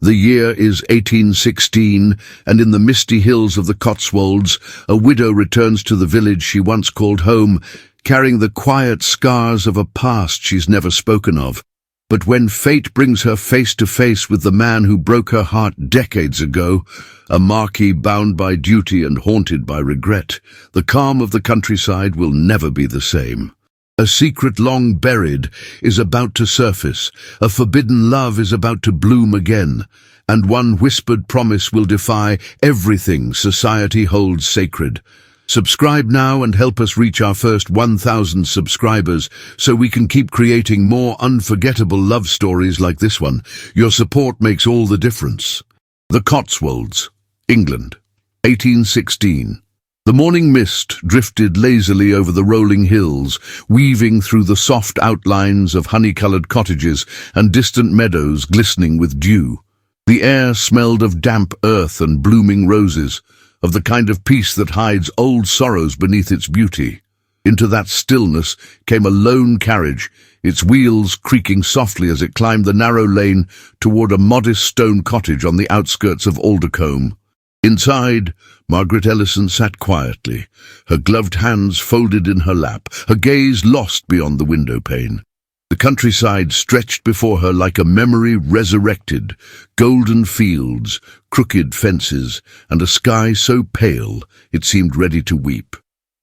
The year is 1816, and in the misty hills of the Cotswolds, a widow returns to the village she once called home, carrying the quiet scars of a past she's never spoken of. But when fate brings her face to face with the man who broke her heart decades ago, a marquis bound by duty and haunted by regret, the calm of the countryside will never be the same. A secret long buried is about to surface, a forbidden love is about to bloom again, and one whispered promise will defy everything society holds sacred. Subscribe now and help us reach our first 1,000 subscribers so we can keep creating more unforgettable love stories like this one. Your support makes all the difference. The Cotswolds, England, 1816. The morning mist drifted lazily over the rolling hills, weaving through the soft outlines of honey-coloured cottages and distant meadows glistening with dew. The air smelled of damp earth and blooming roses, of the kind of peace that hides old sorrows beneath its beauty. Into that stillness came a lone carriage, its wheels creaking softly as it climbed the narrow lane toward a modest stone cottage on the outskirts of Aldercombe. Inside, Margaret Ellison sat quietly, her gloved hands folded in her lap, her gaze lost beyond the window pane. The countryside stretched before her like a memory resurrected, golden fields, crooked fences, and a sky so pale it seemed ready to weep.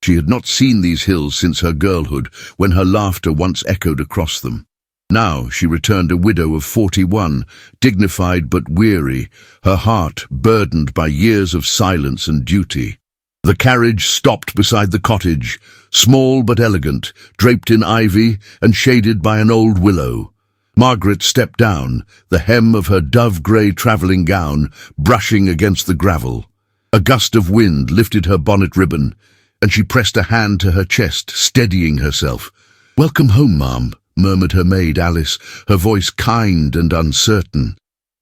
She had not seen these hills since her girlhood, when her laughter once echoed across them. Now she returned a widow of 41, dignified but weary, her heart burdened by years of silence and duty. The carriage stopped beside the cottage, small but elegant, draped in ivy and shaded by an old willow. Margaret stepped down, the hem of her dove-grey travelling gown brushing against the gravel. A gust of wind lifted her bonnet ribbon, and she pressed a hand to her chest, steadying herself. "Welcome home, ma'am," murmured her maid Alice, her voice kind and uncertain.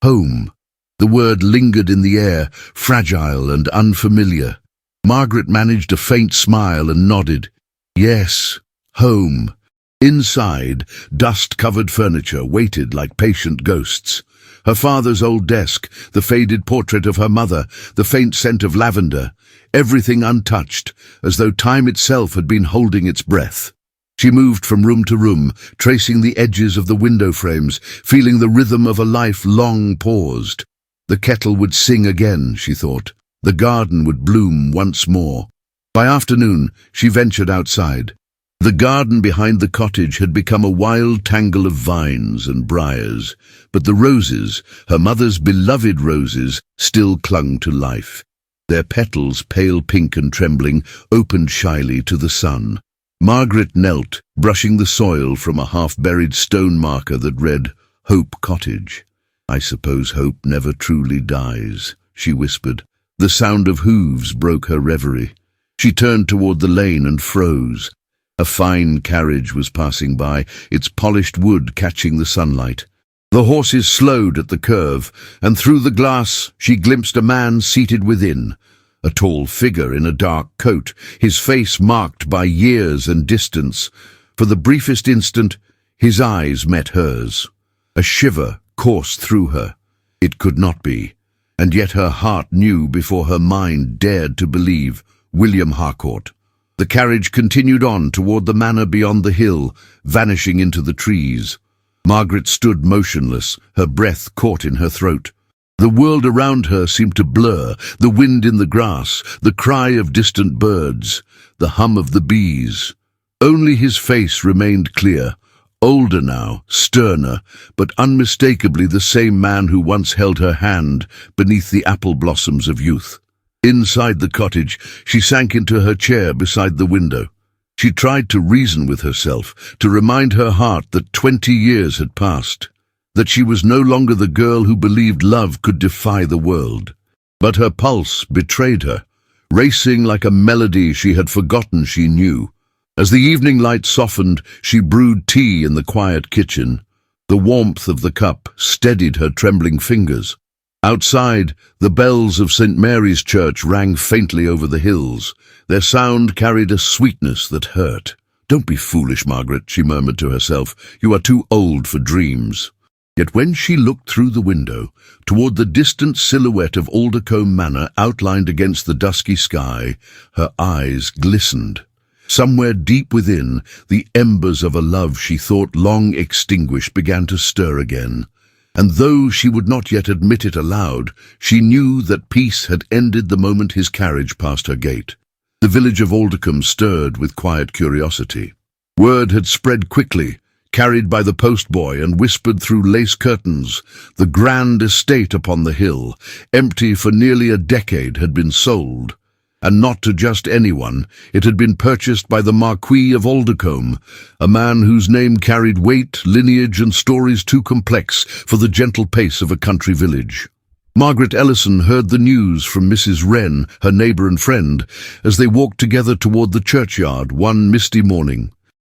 Home. The word lingered in the air, fragile and unfamiliar. Margaret managed a faint smile and nodded. Yes, home. Inside, dust-covered furniture waited like patient ghosts. Her father's old desk, the faded portrait of her mother, the faint scent of lavender, everything untouched, as though time itself had been holding its breath. She moved from room to room, tracing the edges of the window frames, feeling the rhythm of a life long paused. The kettle would sing again, she thought. The garden would bloom once more. By afternoon, she ventured outside. The garden behind the cottage had become a wild tangle of vines and briars, but the roses, her mother's beloved roses, still clung to life. Their petals, pale pink and trembling, opened shyly to the sun. Margaret knelt, brushing the soil from a half-buried stone marker that read, "Hope Cottage." "I suppose hope never truly dies," she whispered. The sound of hooves broke her reverie. She turned toward the lane and froze. A fine carriage was passing by, its polished wood catching the sunlight. The horses slowed at the curve, and through the glass she glimpsed a man seated within. A tall figure in a dark coat, his face marked by years and distance. For the briefest instant, his eyes met hers. A shiver coursed through her. It could not be, and yet her heart knew before her mind dared to believe. William Harcourt. The carriage continued on toward the manor beyond the hill, vanishing into the trees. Margaret stood motionless, her breath caught in her throat. The world around her seemed to blur, the wind in the grass, the cry of distant birds, the hum of the bees. Only his face remained clear, older now, sterner, but unmistakably the same man who once held her hand beneath the apple blossoms of youth. Inside the cottage, she sank into her chair beside the window. She tried to reason with herself, to remind her heart that 20 years had passed, that she was no longer the girl who believed love could defy the world. But her pulse betrayed her, racing like a melody she had forgotten she knew. As the evening light softened, she brewed tea in the quiet kitchen. The warmth of the cup steadied her trembling fingers. Outside, the bells of St. Mary's Church rang faintly over the hills. Their sound carried a sweetness that hurt. "Don't be foolish, Margaret," she murmured to herself. "You are too old for dreams." Yet when she looked through the window, toward the distant silhouette of Aldercombe Manor outlined against the dusky sky, her eyes glistened. Somewhere deep within, the embers of a love she thought long extinguished began to stir again. And though she would not yet admit it aloud, she knew that peace had ended the moment his carriage passed her gate. The village of Aldercombe stirred with quiet curiosity. Word had spread quickly, carried by the postboy and whispered through lace curtains. The grand estate upon the hill, empty for nearly a decade, had been sold. And not to just anyone, it had been purchased by the Marquis of Aldercombe, a man whose name carried weight, lineage and stories too complex for the gentle pace of a country village. Margaret Ellison heard the news from Mrs. Wren, her neighbour and friend, as they walked together toward the churchyard one misty morning.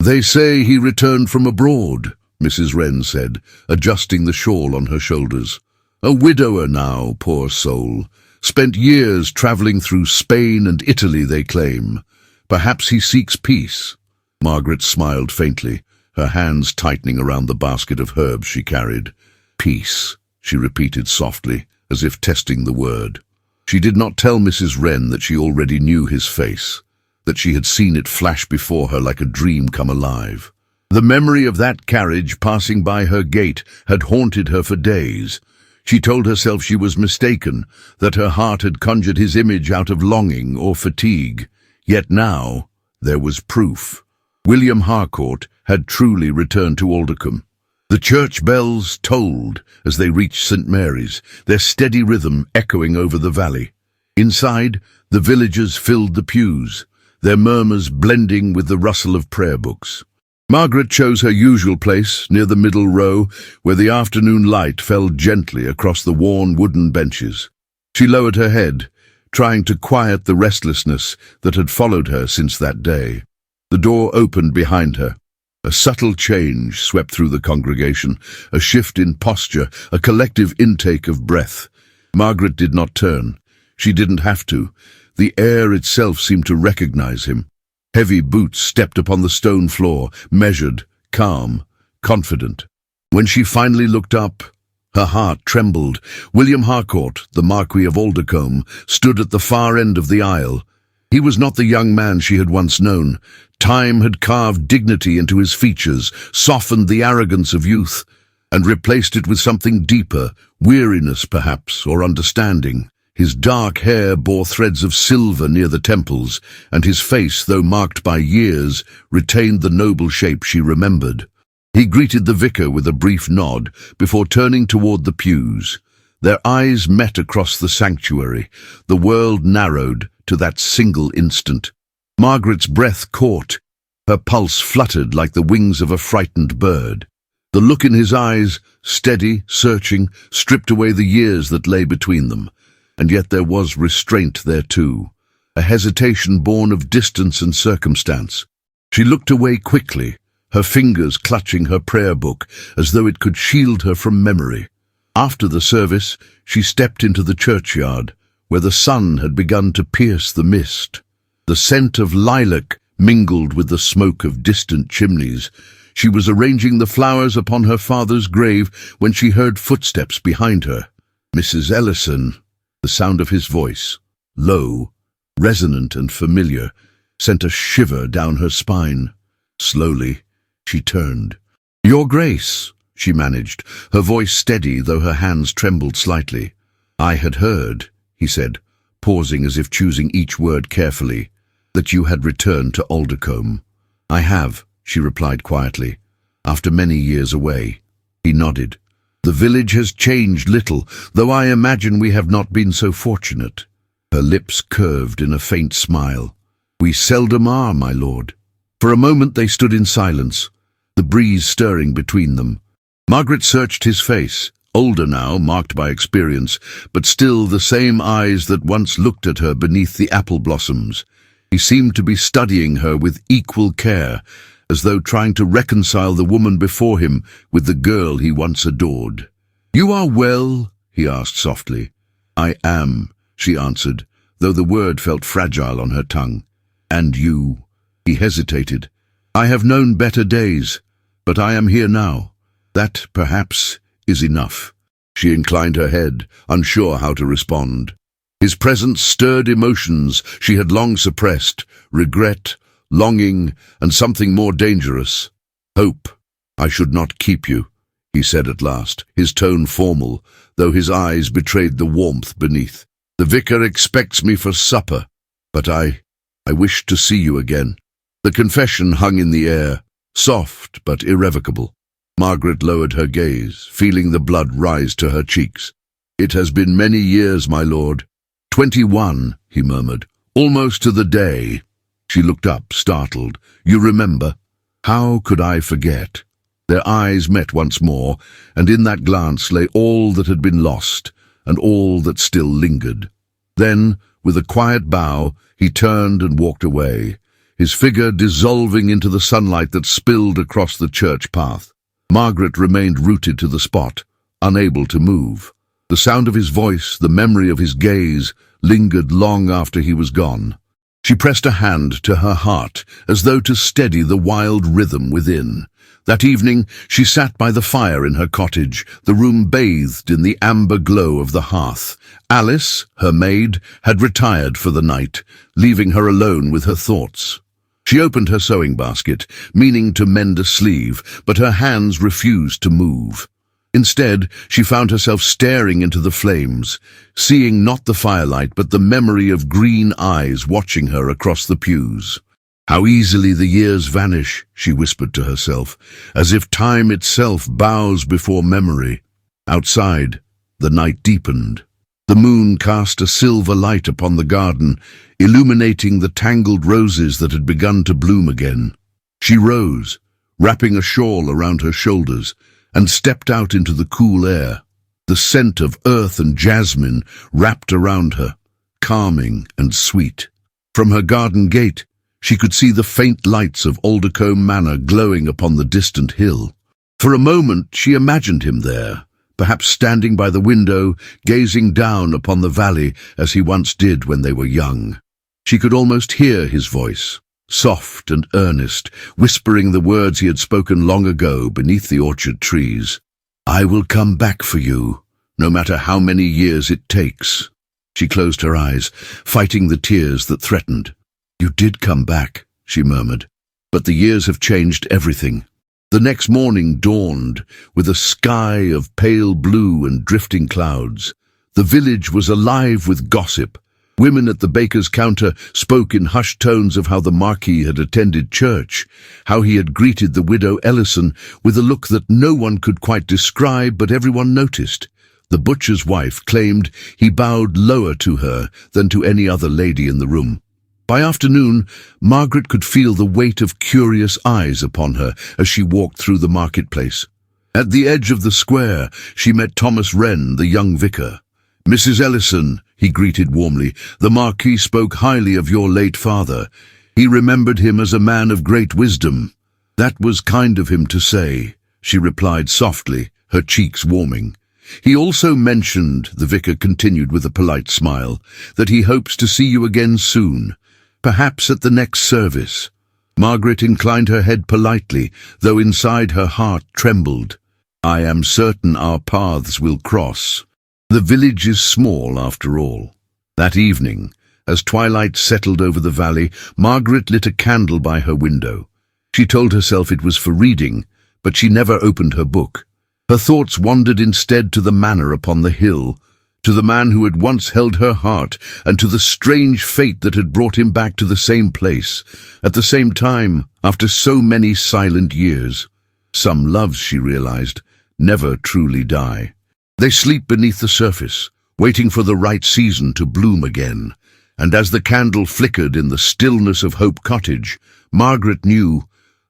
"They say he returned from abroad," Mrs. Wren said, adjusting the shawl on her shoulders. "A widower now, poor soul. Spent years travelling through Spain and Italy, they claim. Perhaps he seeks peace." Margaret smiled faintly, her hands tightening around the basket of herbs she carried. "Peace," she repeated softly, as if testing the word. She did not tell Mrs. Wren that she already knew his face, that she had seen it flash before her like a dream come alive. The memory of that carriage passing by her gate had haunted her for days. She told herself she was mistaken, that her heart had conjured his image out of longing or fatigue. Yet now there was proof. William Harcourt had truly returned to Aldercombe. The church bells tolled as they reached St. Mary's, their steady rhythm echoing over the valley. Inside, the villagers filled the pews, their murmurs blending with the rustle of prayer books. Margaret chose her usual place, near the middle row, where the afternoon light fell gently across the worn wooden benches. She lowered her head, trying to quiet the restlessness that had followed her since that day. The door opened behind her. A subtle change swept through the congregation, a shift in posture, a collective intake of breath. Margaret did not turn. She didn't have to. The air itself seemed to recognize him. Heavy boots stepped upon the stone floor, measured, calm, confident. When she finally looked up, her heart trembled. William Harcourt, the Marquis of Aldercombe, stood at the far end of the aisle. He was not the young man she had once known. Time had carved dignity into his features, softened the arrogance of youth, and replaced it with something deeper, weariness perhaps, or understanding. His dark hair bore threads of silver near the temples, and his face, though marked by years, retained the noble shape she remembered. He greeted the vicar with a brief nod before turning toward the pews. Their eyes met across the sanctuary. The world narrowed to that single instant. Margaret's breath caught. Her pulse fluttered like the wings of a frightened bird. The look in his eyes, steady, searching, stripped away the years that lay between them. And yet there was restraint there too, a hesitation born of distance and circumstance. She looked away quickly, her fingers clutching her prayer book as though it could shield her from memory. After the service, she stepped into the churchyard, where the sun had begun to pierce the mist. The scent of lilac mingled with the smoke of distant chimneys. She was arranging the flowers upon her father's grave when she heard footsteps behind her. "Mrs. Ellison." The sound of his voice, low, resonant and familiar, sent a shiver down her spine. Slowly, she turned. "Your Grace," she managed, her voice steady though her hands trembled slightly. "I had heard," he said, pausing as if choosing each word carefully, "that you had returned to Aldercombe." "I have," she replied quietly, "after many years away." He nodded. "The village has changed little, though I imagine we have not been so fortunate." Her lips curved in a faint smile. "We seldom are, my lord." For a moment they stood in silence, the breeze stirring between them. Margaret searched his face, older now, marked by experience, but still the same eyes that once looked at her beneath the apple blossoms. He seemed to be studying her with equal care, as though trying to reconcile the woman before him with the girl he once adored. "You are well?" he asked softly. "I am," she answered, though the word felt fragile on her tongue. "And you?" He hesitated. "I have known better days, but I am here now. That, perhaps, is enough. She inclined her head, unsure how to respond. His presence stirred emotions she had long suppressed, regret, longing, and something more dangerous. Hope. I should not keep you, he said at last, his tone formal, though his eyes betrayed the warmth beneath. The vicar expects me for supper, but I wish to see you again. The confession hung in the air, soft but irrevocable. Margaret lowered her gaze, feeling the blood rise to her cheeks. It has been many years, my lord. 21, he murmured, almost to the day. She looked up, startled. You remember? How could I forget? Their eyes met once more, and in that glance lay all that had been lost, and all that still lingered. Then, with a quiet bow, he turned and walked away, his figure dissolving into the sunlight that spilled across the church path. Margaret remained rooted to the spot, unable to move. The sound of his voice, the memory of his gaze, lingered long after he was gone. She pressed a hand to her heart, as though to steady the wild rhythm within. That evening, she sat by the fire in her cottage, the room bathed in the amber glow of the hearth. Alice, her maid, had retired for the night, leaving her alone with her thoughts. She opened her sewing basket, meaning to mend a sleeve, but her hands refused to move. Instead, she found herself staring into the flames, seeing not the firelight but the memory of green eyes watching her across the pews. How easily the years vanish, she whispered to herself, as if time itself bows before memory. Outside, the night deepened. The moon cast a silver light upon the garden, illuminating the tangled roses that had begun to bloom again. She rose, wrapping a shawl around her shoulders, and stepped out into the cool air. The scent of earth and jasmine wrapped around her, calming and sweet. From her garden gate, she could see the faint lights of Aldercombe Manor glowing upon the distant hill. For a moment she imagined him there, perhaps standing by the window, gazing down upon the valley as he once did when they were young. She could almost hear his voice, soft and earnest, whispering the words he had spoken long ago beneath the orchard trees. I will come back for you, no matter how many years it takes. She closed her eyes, fighting the tears that threatened. You did come back, she murmured, but the years have changed everything. The next morning dawned, with a sky of pale blue and drifting clouds. The village was alive with gossip. Women at the baker's counter spoke in hushed tones of how the Marquis had attended church, how he had greeted the widow Ellison with a look that no one could quite describe, but everyone noticed. The butcher's wife claimed he bowed lower to her than to any other lady in the room. By afternoon, Margaret could feel the weight of curious eyes upon her as she walked through the marketplace. At the edge of the square, she met Thomas Wren, the young vicar. Mrs. Ellison, he greeted warmly, the Marquis spoke highly of your late father. He remembered him as a man of great wisdom. That was kind of him to say, she replied softly, her cheeks warming. He also mentioned, the vicar continued with a polite smile, that he hopes to see you again soon, perhaps at the next service. Margaret inclined her head politely, though inside her heart trembled. I am certain our paths will cross. The village is small, after all. That evening, as twilight settled over the valley, Margaret lit a candle by her window. She told herself it was for reading, but she never opened her book. Her thoughts wandered instead to the manor upon the hill, to the man who had once held her heart, and to the strange fate that had brought him back to the same place, at the same time, after so many silent years. Some loves, she realized, never truly die. They sleep beneath the surface, waiting for the right season to bloom again. And as the candle flickered in the stillness of Hope Cottage, Margaret knew,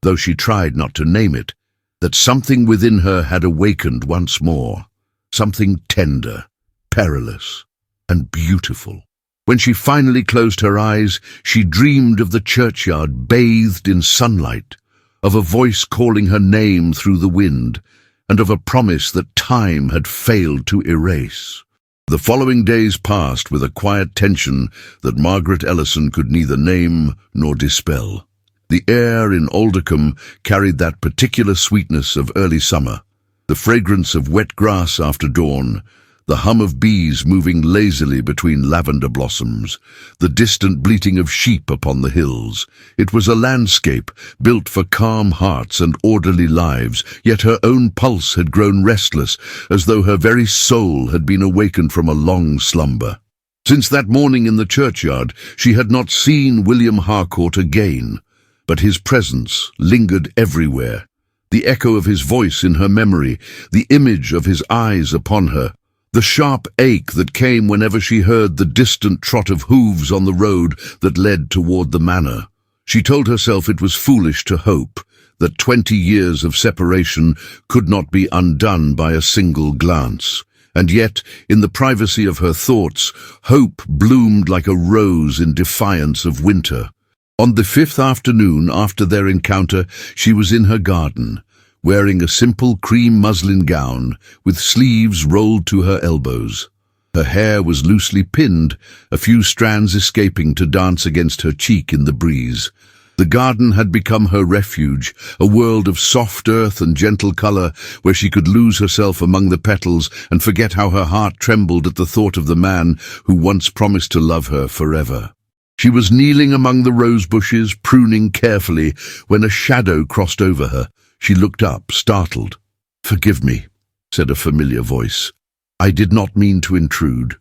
though she tried not to name it, that something within her had awakened once more, something tender, perilous, and beautiful. When she finally closed her eyes, she dreamed of the churchyard bathed in sunlight, of a voice calling her name through the wind, and of a promise that time had failed to erase. The following days passed with a quiet tension that Margaret Ellison could neither name nor dispel. The air in Aldercombe carried that particular sweetness of early summer. The fragrance of wet grass after dawn, the hum of bees moving lazily between lavender blossoms, the distant bleating of sheep upon the hills. It was a landscape built for calm hearts and orderly lives, yet her own pulse had grown restless, as though her very soul had been awakened from a long slumber. Since that morning in the churchyard, she had not seen William Harcourt again, but his presence lingered everywhere. The echo of his voice in her memory, the image of his eyes upon her, the sharp ache that came whenever she heard the distant trot of hooves on the road that led toward the manor. She told herself it was foolish to hope, that 20 years of separation could not be undone by a single glance. And yet, in the privacy of her thoughts, hope bloomed like a rose in defiance of winter. On the 5th afternoon after their encounter, she was in her garden, wearing a simple cream muslin gown with sleeves rolled to her elbows. Her hair was loosely pinned, a few strands escaping to dance against her cheek in the breeze. The garden had become her refuge, a world of soft earth and gentle colour, where she could lose herself among the petals and forget how her heart trembled at the thought of the man who once promised to love her forever. She was kneeling among the rose bushes, pruning carefully, when a shadow crossed over her. She looked up, startled. "Forgive me," said a familiar voice. "I did not mean to intrude."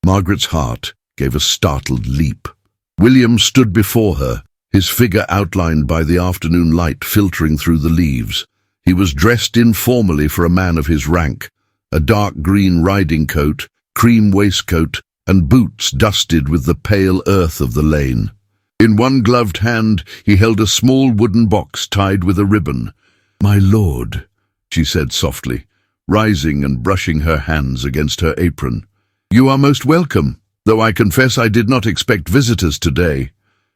Margaret's heart gave a startled leap. William stood before her, his figure outlined by the afternoon light filtering through the leaves. He was dressed informally for a man of his rank, a dark green riding coat, cream waistcoat, and boots dusted with the pale earth of the lane. In one gloved hand he held a small wooden box tied with a ribbon. "My lord," she said softly, rising and brushing her hands against her apron. "You are most welcome, though I confess I did not expect visitors today."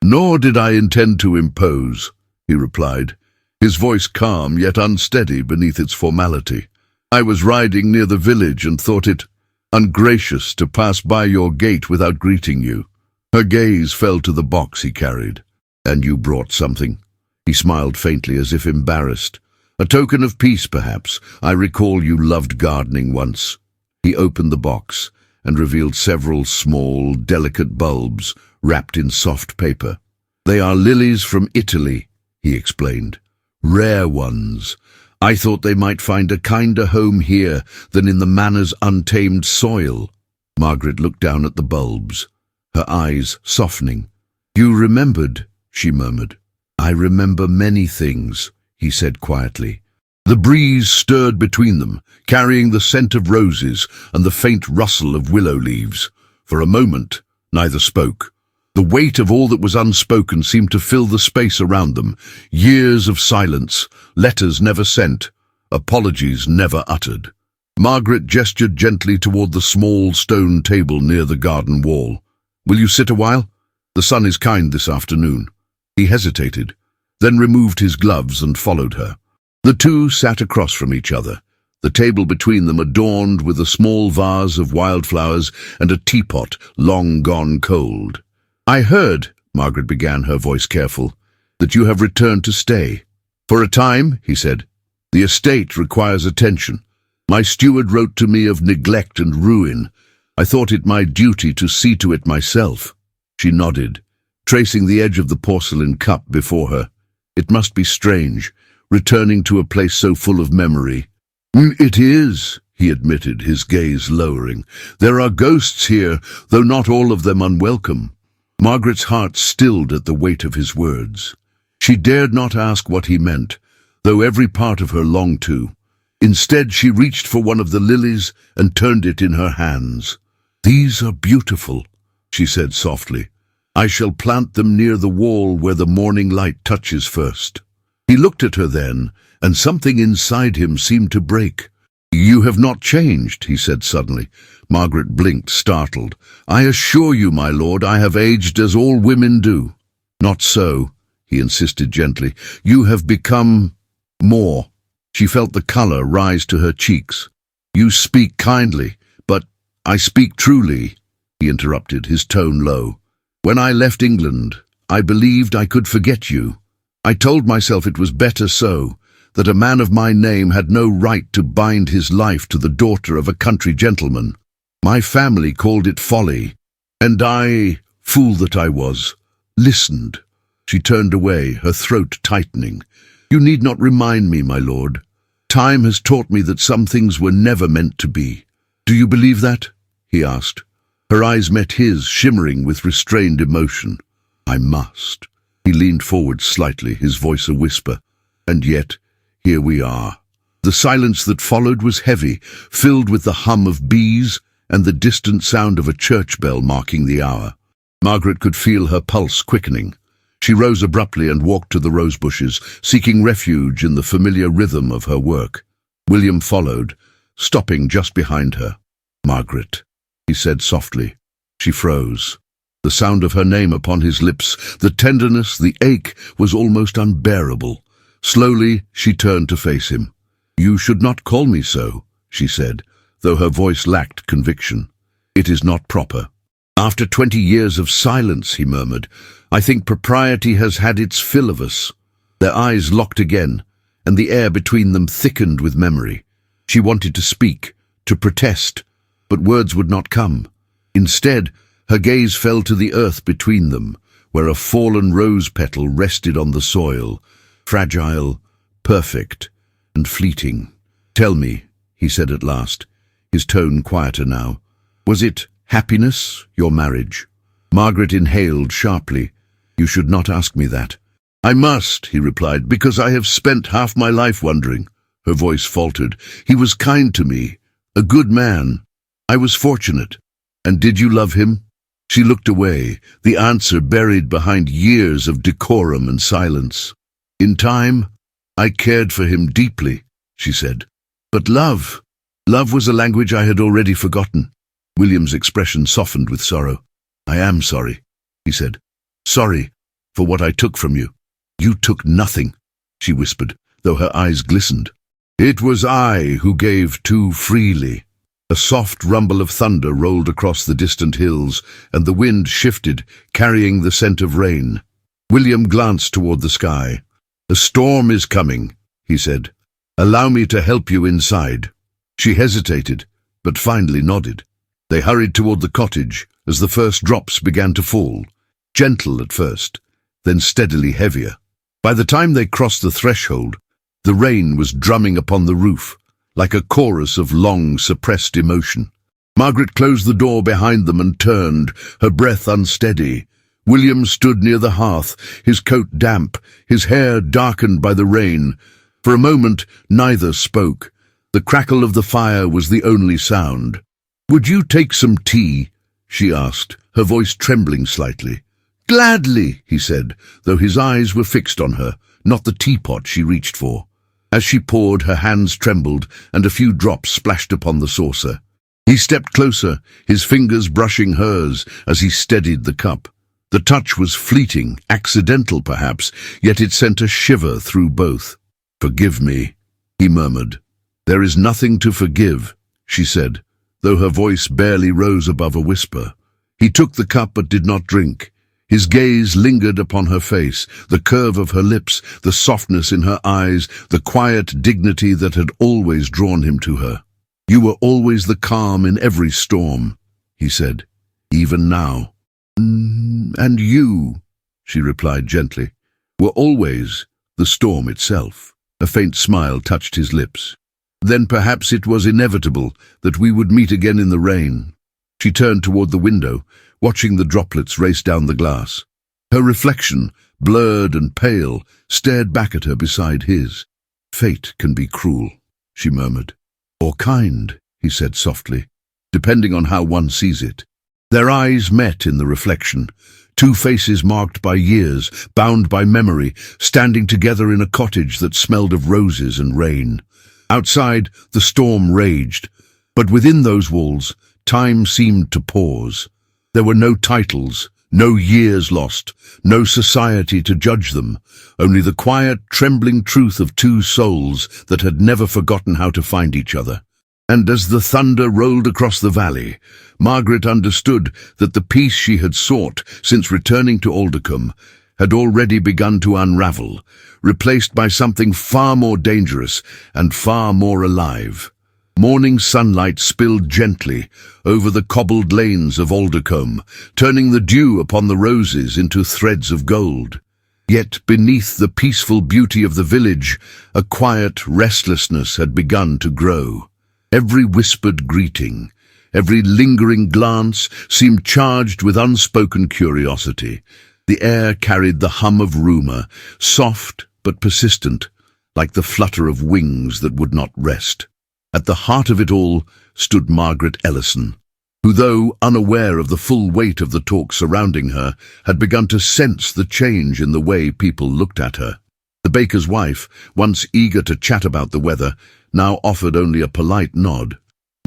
"Nor did I intend to impose," he replied, his voice calm yet unsteady beneath its formality. "I was riding near the village and thought it ungracious to pass by your gate without greeting you." Her gaze fell to the box he carried. "And you brought something?" He smiled faintly as if embarrassed. "A token of peace, perhaps. I recall you loved gardening once." He opened the box and revealed several small, delicate bulbs wrapped in soft paper. "They are lilies from Italy," he explained. "Rare ones. I thought they might find a kinder home here than in the manor's untamed soil." Margaret looked down at the bulbs, her eyes softening. "You remembered," she murmured. "I remember many things," he said quietly. The breeze stirred between them, carrying the scent of roses and the faint rustle of willow leaves. For a moment, neither spoke. The weight of all that was unspoken seemed to fill the space around them. Years of silence, letters never sent, apologies never uttered. Margaret gestured gently toward the small stone table near the garden wall. "Will you sit a while? The sun is kind this afternoon." He hesitated, then removed his gloves and followed her. The two sat across from each other, the table between them adorned with a small vase of wildflowers and a teapot long gone cold. "I heard," Margaret began, her voice careful, "that you have returned to stay." "For a time," he said. "The estate requires attention. My steward wrote to me of neglect and ruin. I thought it my duty to see to it myself." She nodded, tracing the edge of the porcelain cup before her. "It must be strange, returning to a place so full of memory." "It is," he admitted, his gaze lowering. "There are ghosts here, though not all of them unwelcome." Margaret's heart stilled at the weight of his words. She dared not ask what he meant, though every part of her longed to. Instead, she reached for one of the lilies and turned it in her hands. "These are beautiful," she said softly. "I shall plant them near the wall where the morning light touches first." He looked at her then, and something inside him seemed to break. "You have not changed," he said suddenly. Margaret blinked, startled. "I assure you, my lord, I have aged as all women do." "Not so," he insisted gently. "You have become more." She felt the colour rise to her cheeks. "You speak kindly, but I speak truly," he interrupted, his tone low. "When I left England, I believed I could forget you. I told myself it was better so, that a man of my name had no right to bind his life to the daughter of a country gentleman. My family called it folly, and I, fool that I was, listened." She turned away, her throat tightening. "You need not remind me, my lord. Time has taught me that some things were never meant to be." "Do you believe that?" he asked. Her eyes met his, shimmering with restrained emotion. "I must." He leaned forward slightly, his voice a whisper. "And yet, here we are." The silence that followed was heavy, filled with the hum of bees and the distant sound of a church bell marking the hour. Margaret could feel her pulse quickening. She rose abruptly and walked to the rose bushes, seeking refuge in the familiar rhythm of her work. William followed, stopping just behind her. "Margaret," he said softly. She froze. The sound of her name upon his lips, the tenderness, the ache, was almost unbearable. Slowly, she turned to face him. "You should not call me so," she said, though her voice lacked conviction. "It is not proper." "After 20 years of silence," he murmured, "I think propriety has had its fill of us." Their eyes locked again, and the air between them thickened with memory. She wanted to speak, to protest, but words would not come. Instead, her gaze fell to the earth between them, where a fallen rose petal rested on the soil, fragile, perfect, and fleeting. "Tell me," he said at last, his tone quieter now, "was it happiness, your marriage?" Margaret inhaled sharply. "You should not ask me that." "I must," he replied, "because I have spent half my life wondering." Her voice faltered. "He was kind to me, a good man. I was fortunate. And did you love him?" She looked away, the answer buried behind years of decorum and silence. "In time, I cared for him deeply," she said. "But love was a language I had already forgotten." William's expression softened with sorrow. "I am sorry," he said. "Sorry for what I took from you." "You took nothing," she whispered, though her eyes glistened. "It was I who gave too freely." A soft rumble of thunder rolled across the distant hills, and the wind shifted, carrying the scent of rain. William glanced toward the sky. "A storm is coming," he said. "Allow me to help you inside." She hesitated, but finally nodded. They hurried toward the cottage as the first drops began to fall, gentle at first, then steadily heavier. By the time they crossed the threshold, the rain was drumming upon the roof, like a chorus of long, suppressed emotion. Margaret closed the door behind them and turned, her breath unsteady. William stood near the hearth, his coat damp, his hair darkened by the rain. For a moment, neither spoke. The crackle of the fire was the only sound. "Would you take some tea?" she asked, her voice trembling slightly. "Gladly," he said, though his eyes were fixed on her, not the teapot she reached for. As she poured, her hands trembled, and a few drops splashed upon the saucer. He stepped closer, his fingers brushing hers as he steadied the cup. The touch was fleeting, accidental perhaps, yet it sent a shiver through both. "Forgive me," he murmured. "There is nothing to forgive," she said, though her voice barely rose above a whisper. He took the cup but did not drink. His gaze lingered upon her face, the curve of her lips, the softness in her eyes, the quiet dignity that had always drawn him to her. "You were always the calm in every storm," he said, "even now." "And you," she replied gently, "were always the storm itself." A faint smile touched his lips. "Then perhaps it was inevitable that we would meet again in the rain." She turned toward the window, watching the droplets race down the glass. Her reflection, blurred and pale, stared back at her beside his. "Fate can be cruel," she murmured. "Or kind," he said softly, "depending on how one sees it." Their eyes met in the reflection, two faces marked by years, bound by memory, standing together in a cottage that smelled of roses and rain. Outside, the storm raged, but within those walls, time seemed to pause. There were no titles, no years lost, no society to judge them, only the quiet, trembling truth of two souls that had never forgotten how to find each other. And as the thunder rolled across the valley, Margaret understood that the peace she had sought since returning to Aldecombe had already begun to unravel, replaced by something far more dangerous and far more alive. Morning sunlight spilled gently over the cobbled lanes of Aldecombe, turning the dew upon the roses into threads of gold. Yet beneath the peaceful beauty of the village, a quiet restlessness had begun to grow. Every whispered greeting, every lingering glance seemed charged with unspoken curiosity. The air carried the hum of rumour, soft but persistent, like the flutter of wings that would not rest. At the heart of it all stood Margaret Ellison, who, though unaware of the full weight of the talk surrounding her, had begun to sense the change in the way people looked at her. The baker's wife, once eager to chat about the weather, now offered only a polite nod.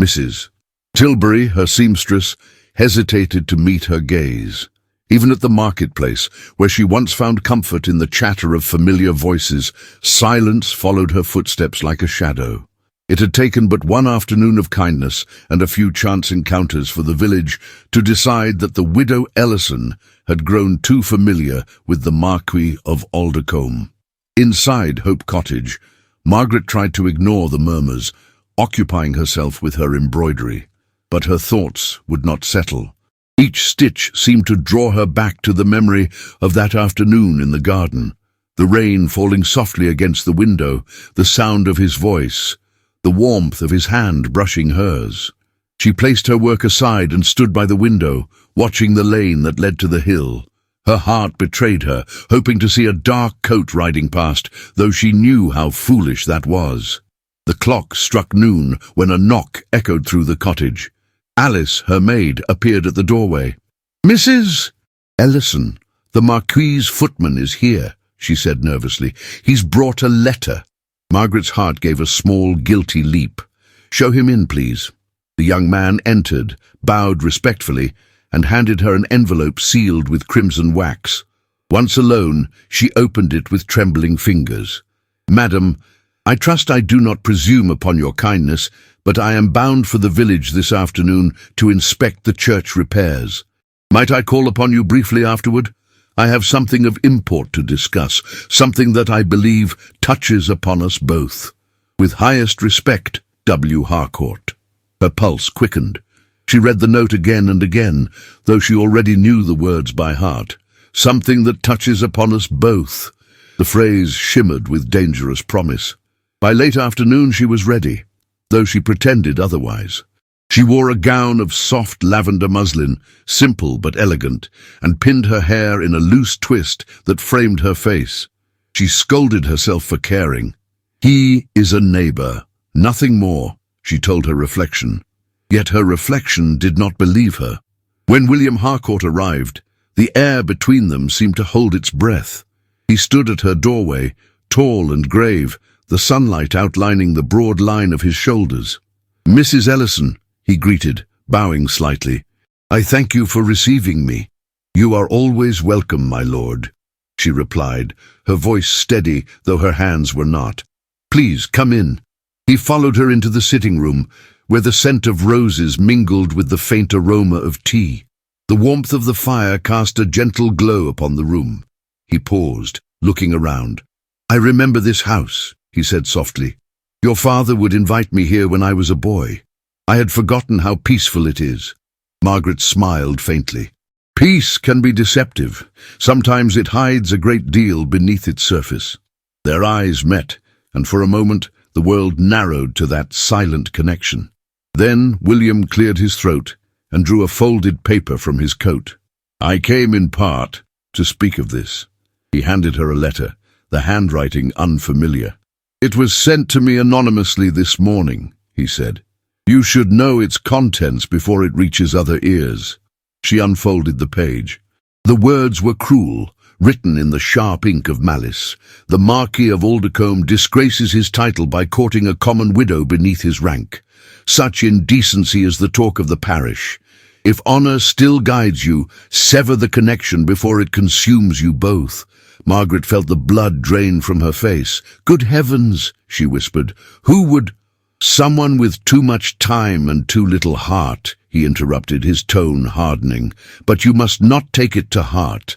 Mrs. Tilbury, her seamstress, hesitated to meet her gaze. Even at the marketplace, where she once found comfort in the chatter of familiar voices, silence followed her footsteps like a shadow. It had taken but one afternoon of kindness and a few chance encounters for the village to decide that the widow Ellison had grown too familiar with the Marquis of Aldecombe. Inside Hope Cottage, Margaret tried to ignore the murmurs, occupying herself with her embroidery. But her thoughts would not settle. Each stitch seemed to draw her back to the memory of that afternoon in the garden, the rain falling softly against the window, the sound of his voice, the warmth of his hand brushing hers. She placed her work aside and stood by the window, watching the lane that led to the hill. Her heart betrayed her, hoping to see a dark coat riding past, though she knew how foolish that was. The clock struck noon when a knock echoed through the cottage. Alice, her maid, appeared at the doorway. "Mrs. Ellison, the Marquis's footman is here," she said nervously. "He's brought a letter." Margaret's heart gave a small, guilty leap. "Show him in, please." The young man entered, bowed respectfully, and handed her an envelope sealed with crimson wax. Once alone, she opened it with trembling fingers. "Madam, I trust I do not presume upon your kindness, but I am bound for the village this afternoon to inspect the church repairs. Might I call upon you briefly afterward? I have something of import to discuss, something that I believe touches upon us both. With highest respect, W. Harcourt." Her pulse quickened. She read the note again and again, though she already knew the words by heart. "Something that touches upon us both." The phrase shimmered with dangerous promise. By late afternoon she was ready, though she pretended otherwise. She wore a gown of soft lavender muslin, simple but elegant, and pinned her hair in a loose twist that framed her face. She scolded herself for caring. "He is a neighbour, nothing more," she told her reflection. Yet her reflection did not believe her. When William Harcourt arrived, the air between them seemed to hold its breath. He stood at her doorway, tall and grave, the sunlight outlining the broad line of his shoulders. "Mrs. Ellison," he greeted, bowing slightly. "I thank you for receiving me." "You are always welcome, my lord," she replied, her voice steady, though her hands were not. "Please, come in." He followed her into the sitting room, where the scent of roses mingled with the faint aroma of tea. The warmth of the fire cast a gentle glow upon the room. He paused, looking around. "I remember this house," he said softly. "Your father would invite me here when I was a boy. I had forgotten how peaceful it is." Margaret smiled faintly. "Peace can be deceptive. Sometimes it hides a great deal beneath its surface." Their eyes met, and for a moment the world narrowed to that silent connection. Then William cleared his throat and drew a folded paper from his coat. "I came in part to speak of this." He handed her a letter, the handwriting unfamiliar. "It was sent to me anonymously this morning," he said. "You should know its contents before it reaches other ears." She unfolded the page. The words were cruel, written in the sharp ink of malice. "The Marquis of Aldecombe disgraces his title by courting a common widow beneath his rank. Such indecency is the talk of the parish. If honour still guides you, sever the connection before it consumes you both." Margaret felt the blood drain from her face. "Good heavens," she whispered. "Who would—" "Someone with too much time and too little heart," he interrupted, his tone hardening. "But you must not take it to heart.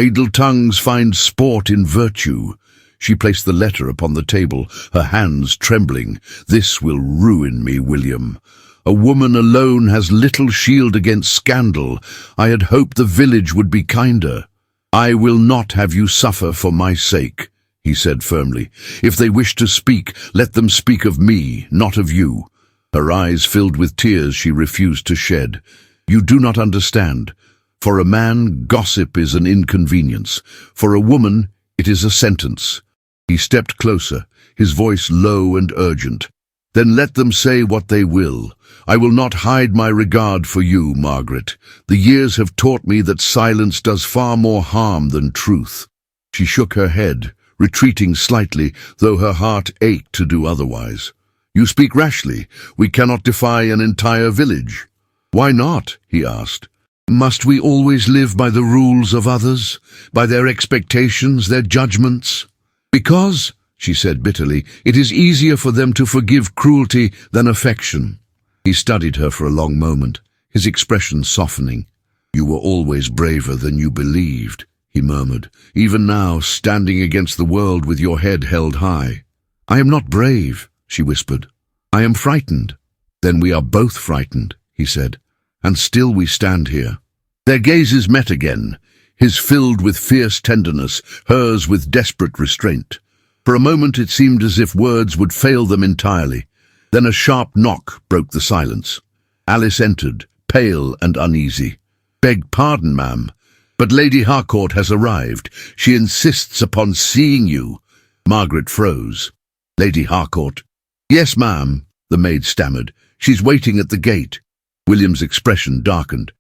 Idle tongues find sport in virtue. She placed the letter upon the table, her hands trembling. This will ruin me, William. A woman alone has little shield against scandal. I had hoped the village would be kinder. I will not have you suffer for my sake, he said firmly. If they wish to speak, let them speak of me, not of you. Her eyes filled with tears she refused to shed. You do not understand. For a man, gossip is an inconvenience. For a woman, it is a sentence. He stepped closer, his voice low and urgent. Then let them say what they will. I will not hide my regard for you, Margaret. The years have taught me that silence does far more harm than truth. She shook her head, retreating slightly, though her heart ached to do otherwise. You speak rashly. We cannot defy an entire village. Why not? He asked. Must we always live by the rules of others, by their expectations, their judgments? Because, she said bitterly, it is easier for them to forgive cruelty than affection. He studied her for a long moment, his expression softening. You were always braver than you believed, he murmured, even now standing against the world with your head held high. I am not brave, she whispered. I am frightened. Then we are both frightened, he said, and still we stand here. Their gazes met again, his filled with fierce tenderness, hers with desperate restraint. For a moment it seemed as if words would fail them entirely. Then a sharp knock broke the silence. Alice entered, pale and uneasy. Beg pardon, ma'am, but Lady Harcourt has arrived. She insists upon seeing you. Margaret froze. Lady Harcourt? Yes, ma'am, the maid stammered. She's waiting at the gate. William's expression darkened.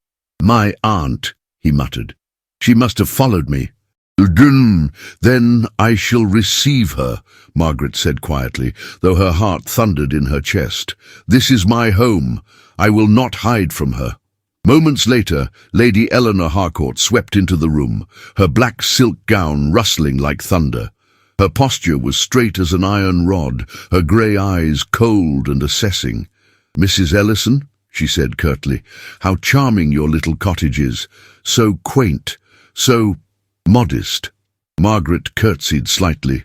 My aunt, he muttered. She must have followed me. Then I shall receive her, Margaret said quietly, though her heart thundered in her chest. This is my home. I will not hide from her. Moments later, Lady Eleanor Harcourt swept into the room, her black silk gown rustling like thunder. Her posture was straight as an iron rod, her grey eyes cold and assessing. Mrs. Ellison, she said curtly, how charming your little cottage is. So quaint, so modest. Margaret curtsied slightly.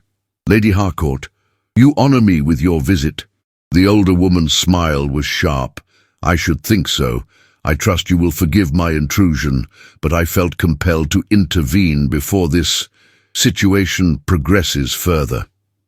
Lady Harcourt, you honour me with your visit. The older woman's smile was sharp. I should think so. I trust you will forgive my intrusion, but I felt compelled to intervene before this situation progresses further.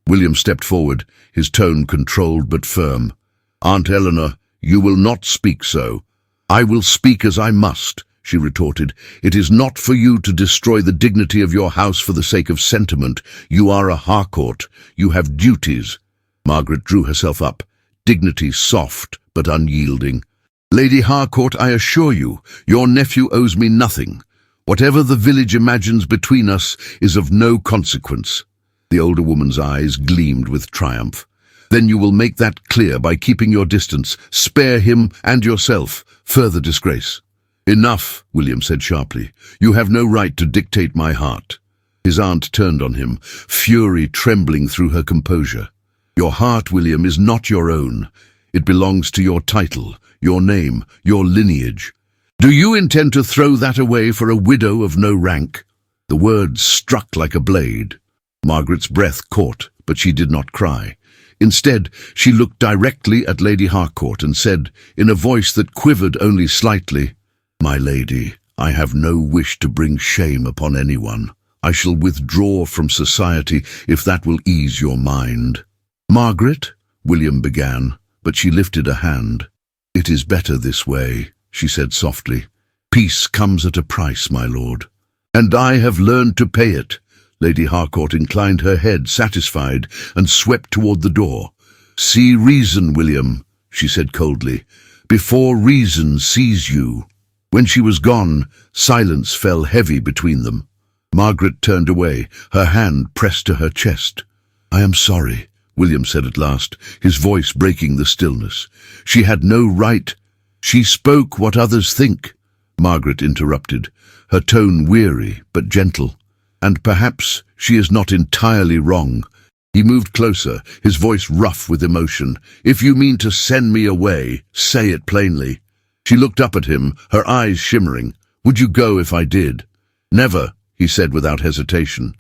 William stepped forward, his tone controlled but firm. Aunt Eleanor, you will not speak so. I will speak as I must, she retorted. It is not for you to destroy the dignity of your house for the sake of sentiment. You are a Harcourt. You have duties. Margaret drew herself up, dignity soft but unyielding. Lady Harcourt, I assure you, your nephew owes me nothing. Whatever the village imagines between us is of no consequence. The older woman's eyes gleamed with triumph. Then you will make that clear by keeping your distance. Spare him and yourself further disgrace. Enough, William said sharply. You have no right to dictate my heart. His aunt turned on him, fury trembling through her composure. Your heart, William, is not your own. It belongs to your title, your name, your lineage. Do you intend to throw that away for a widow of no rank? The words struck like a blade. Margaret's breath caught, but she did not cry. Instead, she looked directly at Lady Harcourt and said, in a voice that quivered only slightly, My lady, I have no wish to bring shame upon anyone. I shall withdraw from society if that will ease your mind. Margaret, William began, but she lifted a hand. It is better this way, she said softly. Peace comes at a price, my lord. And I have learned to pay it. Lady Harcourt inclined her head, satisfied, and swept toward the door. See reason, William, she said coldly, before reason sees you. When she was gone, silence fell heavy between them. Margaret turned away, her hand pressed to her chest. I am sorry, William said at last, his voice breaking the stillness. She had no right. She spoke what others think, Margaret interrupted, her tone weary but gentle. And perhaps she is not entirely wrong. He moved closer, his voice rough with emotion. If you mean to send me away, say it plainly. She looked up at him, her eyes shimmering. Would you go if I did? Never, he said without hesitation.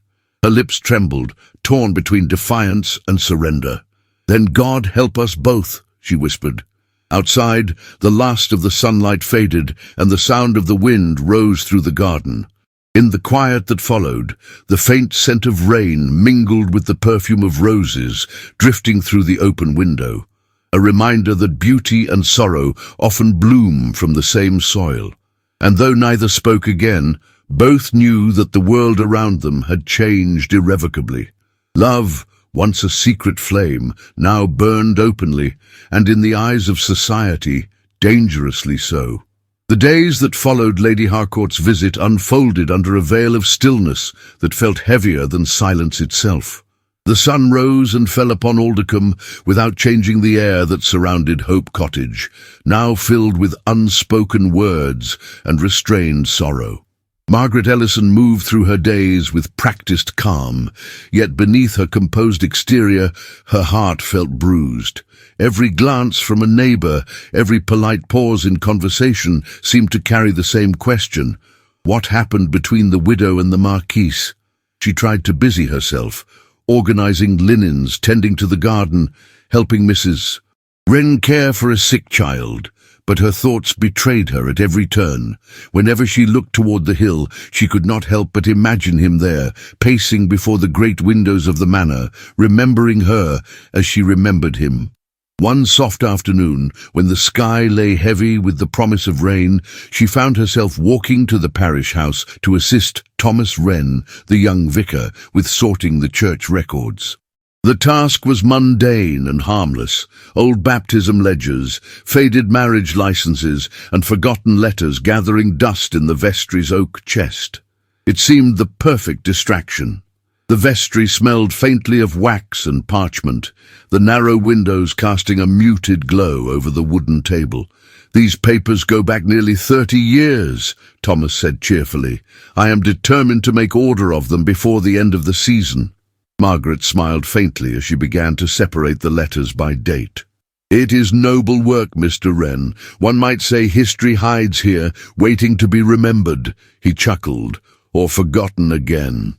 Her lips trembled, torn between defiance and surrender. "Then God help us both," she whispered. Outside, the last of the sunlight faded, and the sound of the wind rose through the garden. In the quiet that followed, the faint scent of rain mingled with the perfume of roses drifting through the open window, a reminder that beauty and sorrow often bloom from the same soil. And though neither spoke again, both knew that the world around them had changed irrevocably. Love, once a secret flame, now burned openly, and in the eyes of society, dangerously so. The days that followed Lady Harcourt's visit unfolded under a veil of stillness that felt heavier than silence itself. The sun rose and fell upon Aldecombe without changing the air that surrounded Hope Cottage, now filled with unspoken words and restrained sorrow. Margaret Ellison moved through her days with practiced calm, yet beneath her composed exterior, her heart felt bruised. Every glance from a neighbour, every polite pause in conversation seemed to carry the same question: what happened between the widow and the Marquise? She tried to busy herself, organising linens, tending to the garden, helping Mrs. Wren care for a sick child. But her thoughts betrayed her at every turn. Whenever she looked toward the hill, she could not help but imagine him there, pacing before the great windows of the manor, remembering her as she remembered him. One soft afternoon, when the sky lay heavy with the promise of rain, she found herself walking to the parish house to assist Thomas Wren, the young vicar, with sorting the church records. The task was mundane and harmless: old baptism ledgers, faded marriage licenses, and forgotten letters gathering dust in the vestry's oak chest. It seemed the perfect distraction. The vestry smelled faintly of wax and parchment, the narrow windows casting a muted glow over the wooden table. "These papers go back nearly 30 years, Thomas said cheerfully. "I am determined to make order of them before the end of the season." Margaret smiled faintly as she began to separate the letters by date. "It is noble work, Mr. Wren. One might say history hides here, waiting to be remembered," he chuckled, "or forgotten again."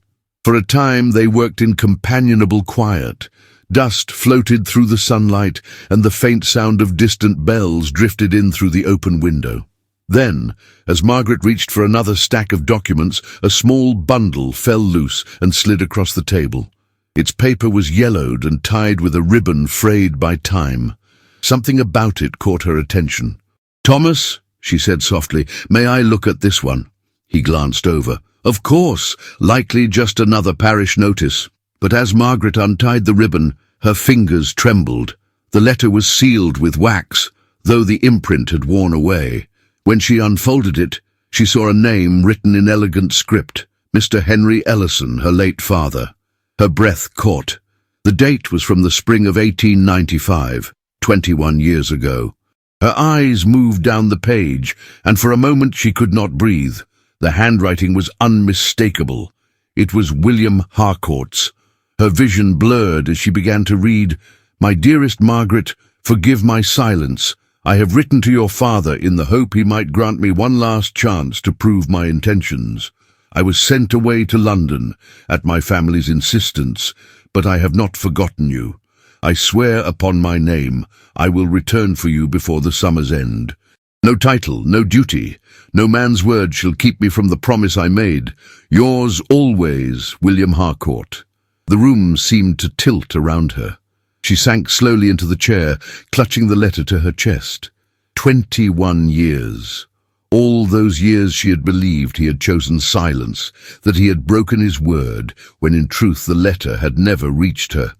For a time they worked in companionable quiet. Dust floated through the sunlight, and the faint sound of distant bells drifted in through the open window. Then, as Margaret reached for another stack of documents, a small bundle fell loose and slid across the table. Its paper was yellowed and tied with a ribbon frayed by time. Something about it caught her attention. "Thomas," she said softly, "may I look at this one?" He glanced over. Of course, likely just another parish notice. But as Margaret untied the ribbon, her fingers trembled. The letter was sealed with wax, though the imprint had worn away. When she unfolded it, she saw a name written in elegant script: Mr. Henry Ellison, her late father. Her breath caught. The date was from the spring of 1895, 21 years ago. Her eyes moved down the page, and for a moment she could not breathe. The handwriting was unmistakable. It was William Harcourt's. Her vision blurred as she began to read: "My dearest Margaret, forgive my silence. I have written to your father in the hope he might grant me one last chance to prove my intentions. I was sent away to London, at my family's insistence, but I have not forgotten you. I swear upon my name, I will return for you before the summer's end. No title, no duty, no man's word shall keep me from the promise I made. Yours always, William Harcourt." The room seemed to tilt around her. She sank slowly into the chair, clutching the letter to her chest. 21 years. All those years she had believed he had chosen silence, that he had broken his word, when in truth the letter had never reached her.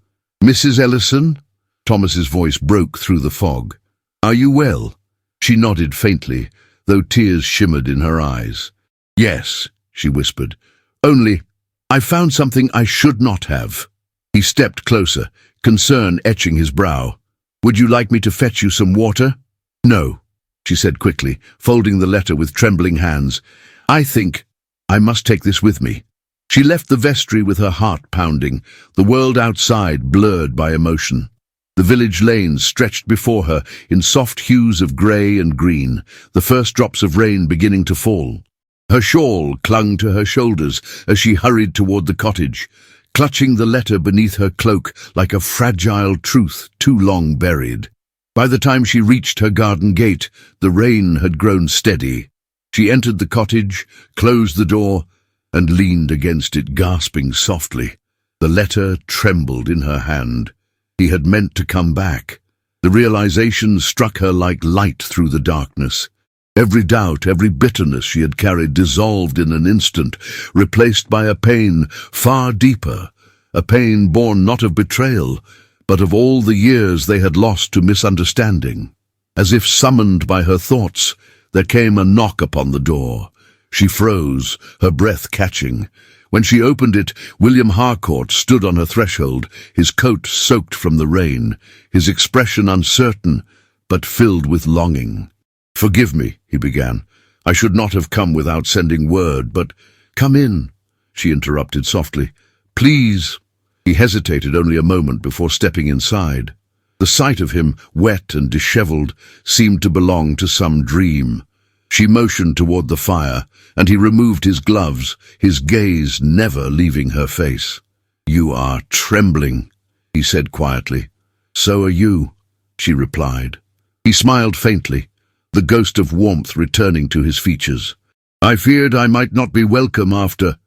"Mrs. Ellison?" Thomas's voice broke through the fog. "Are you well?" She nodded faintly, though tears shimmered in her eyes. "Yes," she whispered. "Only, I found something I should not have." He stepped closer, concern etching his brow. "Would you like me to fetch you some water?" "No," she said quickly, folding the letter with trembling hands. "I think I must take this with me." She left the vestry with her heart pounding, the world outside blurred by emotion. The village lanes stretched before her in soft hues of grey and green, the first drops of rain beginning to fall. Her shawl clung to her shoulders as she hurried toward the cottage, clutching the letter beneath her cloak like a fragile truth too long buried. By the time she reached her garden gate, the rain had grown steady. She entered the cottage, closed the door, and leaned against it, gasping softly. The letter trembled in her hand. He had meant to come back. The realization struck her like light through the darkness. Every doubt, every bitterness she had carried dissolved in an instant, replaced by a pain far deeper, a pain born not of betrayal, but of all the years they had lost to misunderstanding. As if summoned by her thoughts, there came a knock upon the door. She froze, her breath catching. When she opened it, William Harcourt stood on her threshold, his coat soaked from the rain, his expression uncertain, but filled with longing. "Forgive me," he began. "I should not have come without sending word, but—" "Come in," she interrupted softly. "Please." He hesitated only a moment before stepping inside. The sight of him, wet and disheveled, seemed to belong to some dream. She motioned toward the fire, and he removed his gloves, his gaze never leaving her face. "You are trembling," he said quietly. "So are you," she replied. He smiled faintly, the ghost of warmth returning to his features. "I feared I might not be welcome after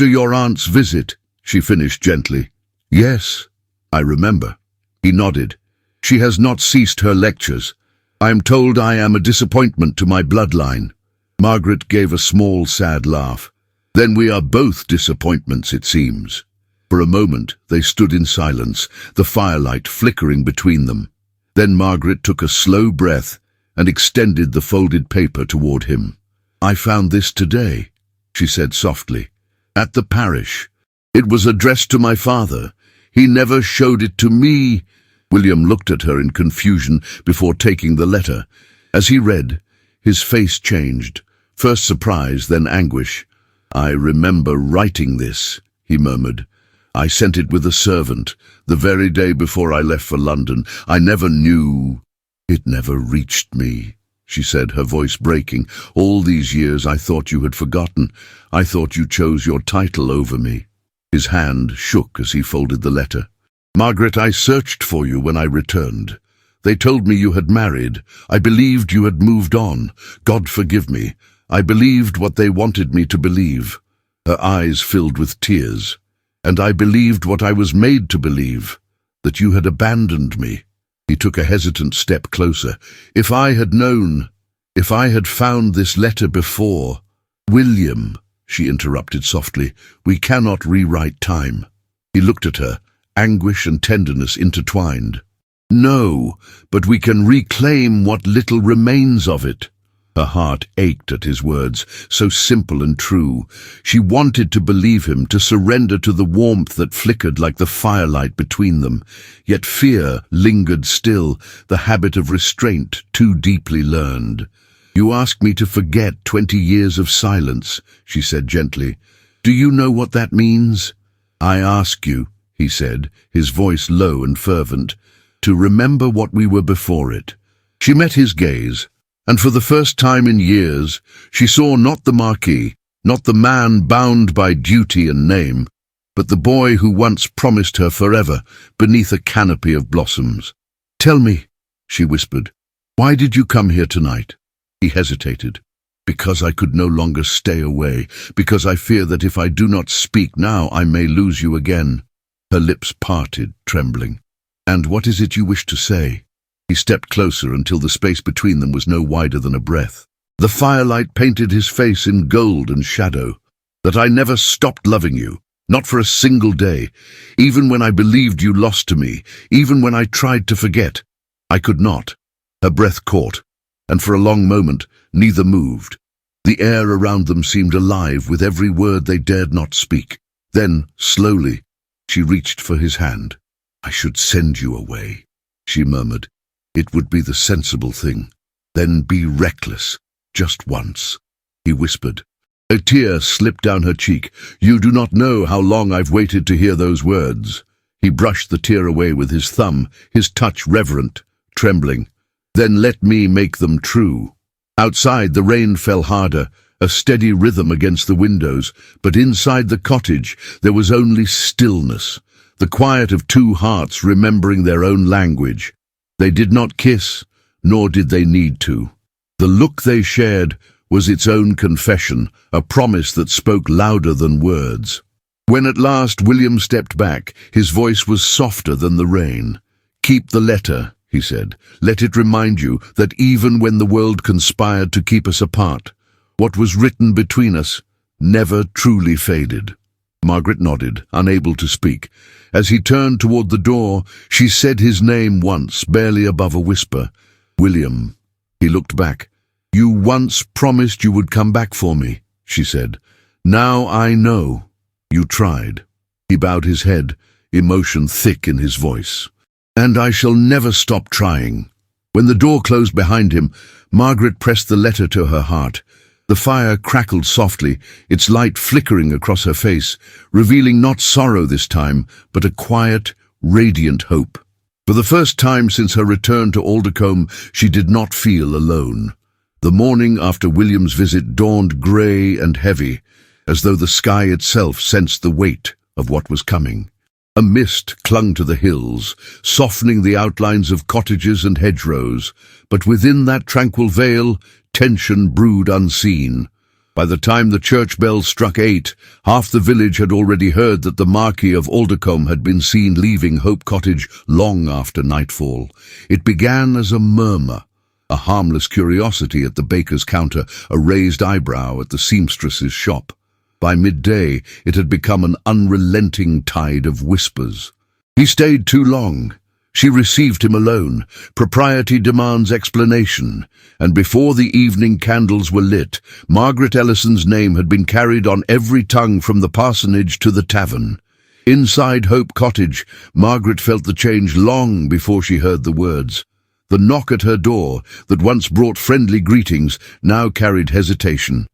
your aunt's visit," she finished gently. "Yes, I remember." He nodded. "She has not ceased her lectures. I am told I am a disappointment to my bloodline." Margaret gave a small, sad laugh. "Then we are both disappointments, it seems." For a moment they stood in silence, the firelight flickering between them. Then Margaret took a slow breath and extended the folded paper toward him. "I found this today," she said softly, "at the parish. It was addressed to my father. He never showed it to me." William looked at her in confusion before taking the letter. As he read, his face changed, first surprise, then anguish. "I remember writing this," he murmured. "I sent it with a servant, the very day before I left for London. I never knew—" "It never reached me," she said, her voice breaking. "All these years I thought you had forgotten. I thought you chose your title over me." His hand shook as he folded the letter. "Margaret, I searched for you when I returned. They told me you had married. I believed you had moved on. God forgive me. I believed what they wanted me to believe." Her eyes filled with tears. "And I believed what I was made to believe, that you had abandoned me." He took a hesitant step closer. "If I had known, if I had found this letter before—" "William," she interrupted softly, "we cannot rewrite time." He looked at her, anguish and tenderness intertwined. "No, but we can reclaim what little remains of it." Her heart ached at his words, so simple and true. She wanted to believe him, to surrender to the warmth that flickered like the firelight between them. Yet fear lingered still, the habit of restraint too deeply learned. "You ask me to forget 20 years of silence," she said gently. "Do you know what that means?" "I ask you," he said, his voice low and fervent, "to remember what we were before it." She met his gaze, and for the first time in years, she saw not the Marquis, not the man bound by duty and name, but the boy who once promised her forever beneath a canopy of blossoms. "Tell me," she whispered, "why did you come here tonight?" He hesitated. "Because I could no longer stay away, because I fear that if I do not speak now, I may lose you again." Her lips parted, trembling. "And what is it you wish to say?" He stepped closer until the space between them was no wider than a breath. The firelight painted his face in gold and shadow. "That I never stopped loving you, not for a single day, even when I believed you lost to me, even when I tried to forget. I could not." Her breath caught, and for a long moment neither moved. The air around them seemed alive with every word they dared not speak. Then, slowly, she reached for his hand. "I should send you away," she murmured. "It would be the sensible thing. Then be reckless, just once." He whispered. A tear slipped down her cheek. "You do not know how long I've waited to hear those words." He brushed the tear away with his thumb, his touch reverent, trembling. "Then let me make them true." Outside, the rain fell harder, a steady rhythm against the windows, but inside the cottage there was only stillness, the quiet of two hearts remembering their own language. They did not kiss, nor did they need to. The look they shared was its own confession, a promise that spoke louder than words. When at last William stepped back, his voice was softer than the rain. "Keep the letter," he said. "Let it remind you that even when the world conspired to keep us apart, what was written between us never truly faded." Margaret nodded, unable to speak. As he turned toward the door, she said his name once, barely above a whisper. "William." He looked back. "You once promised you would come back for me," she said. "Now I know. You tried." He bowed his head, emotion thick in his voice. "And I shall never stop trying." When the door closed behind him, Margaret pressed the letter to her heart. The fire crackled softly, its light flickering across her face, revealing not sorrow this time, but a quiet, radiant hope. For the first time since her return to Aldercombe, she did not feel alone. The morning after William's visit dawned grey and heavy, as though the sky itself sensed the weight of what was coming. A mist clung to the hills, softening the outlines of cottages and hedgerows, but within that tranquil veil, tension brewed unseen. By the time the church bells struck 8, half the village had already heard that the Marquis of Aldercombe had been seen leaving Hope Cottage long after nightfall. It began as a murmur, a harmless curiosity at the baker's counter, a raised eyebrow at the seamstress's shop. By midday, it had become an unrelenting tide of whispers. He stayed too long. She received him alone. Propriety demands explanation. And before the evening candles were lit, Margaret Ellison's name had been carried on every tongue from the parsonage to the tavern. Inside Hope Cottage, Margaret felt the change long before she heard the words. The knock at her door, that once brought friendly greetings, now carried hesitation.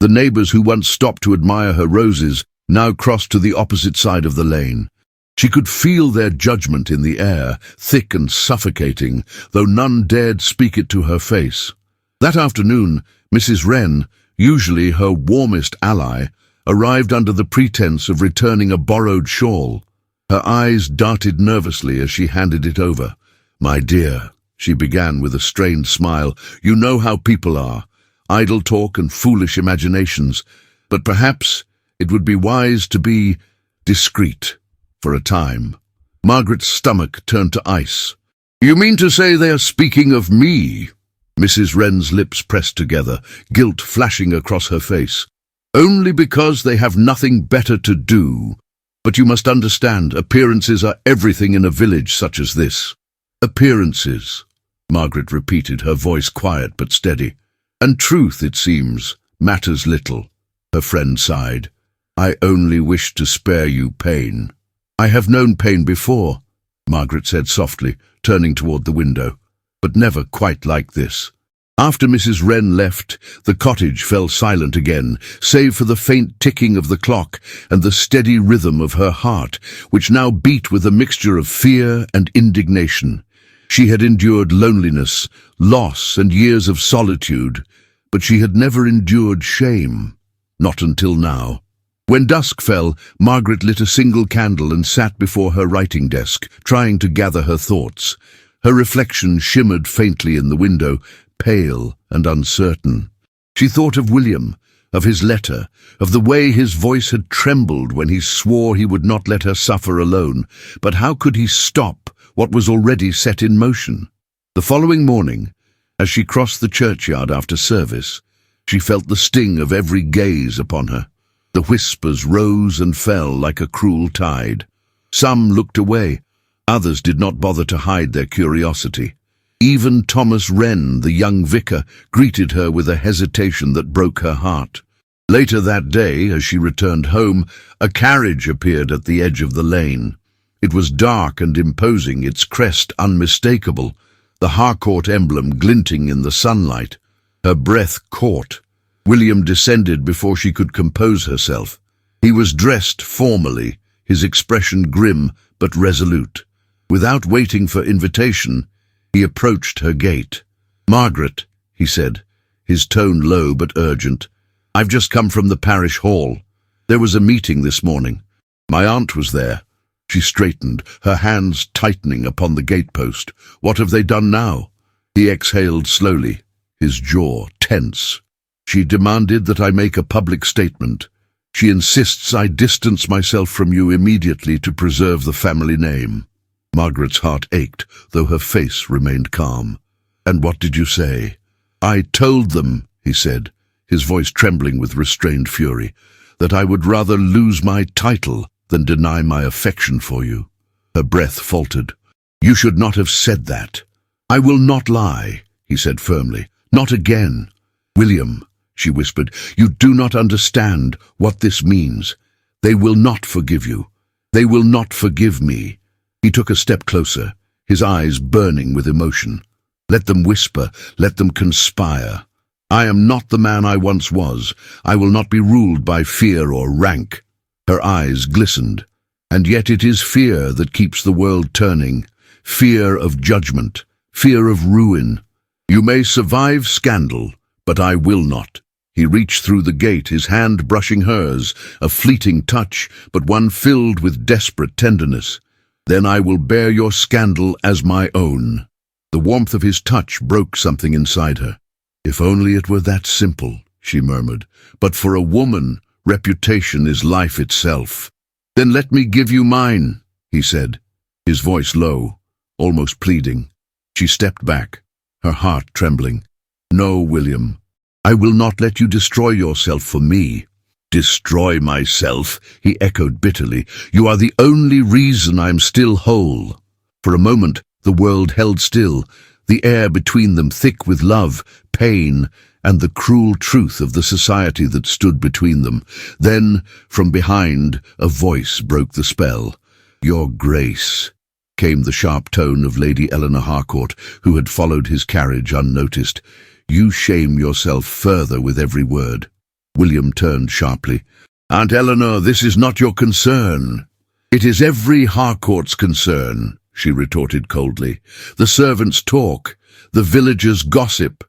The neighbours who once stopped to admire her roses now crossed to the opposite side of the lane. She could feel their judgment in the air, thick and suffocating, though none dared speak it to her face. That afternoon, Mrs. Wren, usually her warmest ally, arrived under the pretense of returning a borrowed shawl. Her eyes darted nervously as she handed it over. "My dear," she began with a strained smile, "you know how people are. Idle talk and foolish imaginations, but perhaps it would be wise to be discreet for a time." Margaret's stomach turned to ice. "You mean to say they are speaking of me?" Mrs. Wren's lips pressed together, guilt flashing across her face. "Only because they have nothing better to do. But you must understand, appearances are everything in a village such as this." "Appearances," Margaret repeated, her voice quiet but steady. "And truth, it seems, matters little." Her friend sighed. "I only wish to spare you pain." "I have known pain before," Margaret said softly, turning toward the window, "but never quite like this." After Mrs. Wren left, the cottage fell silent again, save for the faint ticking of the clock and the steady rhythm of her heart, which now beat with a mixture of fear and indignation. She had endured loneliness, loss, and years of solitude, but she had never endured shame. Not until now. When dusk fell, Margaret lit a single candle and sat before her writing desk, trying to gather her thoughts. Her reflection shimmered faintly in the window, pale and uncertain. She thought of William, of his letter, of the way his voice had trembled when he swore he would not let her suffer alone. But how could he stop what was already set in motion? The following morning, as she crossed the churchyard after service, she felt the sting of every gaze upon her. The whispers rose and fell like a cruel tide. Some looked away, others did not bother to hide their curiosity. Even Thomas Wren, the young vicar, greeted her with a hesitation that broke her heart. Later that day, as she returned home, a carriage appeared at the edge of the lane. It was dark and imposing, its crest unmistakable, the Harcourt emblem glinting in the sunlight. Her breath caught. William descended before she could compose herself. He was dressed formally, his expression grim but resolute. Without waiting for invitation, he approached her gate. "Margaret," he said, his tone low but urgent, I've just come from the parish hall. There was a meeting this morning. My aunt was there. She straightened, her hands tightening upon the gatepost. What have they done now? He exhaled slowly, his jaw tense. She demanded that I make a public statement. She insists I distance myself from you immediately to preserve the family name. Margaret's heart ached, though her face remained calm. And what did you say? I told them, he said, his voice trembling with restrained fury, that I would rather lose my title than deny my affection for you. Her breath faltered. You should not have said that. I will not lie, he said firmly. Not again. William, she whispered, you do not understand what this means. They will not forgive you. They will not forgive me. He took a step closer, his eyes burning with emotion. Let them whisper, let them conspire. I am not the man I once was. I will not be ruled by fear or rank. Her eyes glistened. And yet it is fear that keeps the world turning. Fear of judgment. Fear of ruin. You may survive scandal, but I will not. He reached through the gate, his hand brushing hers, a fleeting touch, but one filled with desperate tenderness. Then I will bear your scandal as my own. The warmth of his touch broke something inside her. If only it were that simple, she murmured. But for a woman, reputation is life itself. Then let me give you mine, he said, his voice low, almost pleading. She stepped back, her heart trembling. No, William, I will not let you destroy yourself for me. Destroy myself, he echoed bitterly. You are the only reason I'm still whole. For a moment, the world held still, the air between them thick with love, pain, and the cruel truth of the society that stood between them. Then, from behind, a voice broke the spell. Your Grace, came the sharp tone of Lady Eleanor Harcourt, who had followed his carriage unnoticed. You shame yourself further with every word. William turned sharply. Aunt Eleanor, this is not your concern. It is every Harcourt's concern, she retorted coldly. The servants' talk, the villagers' gossip.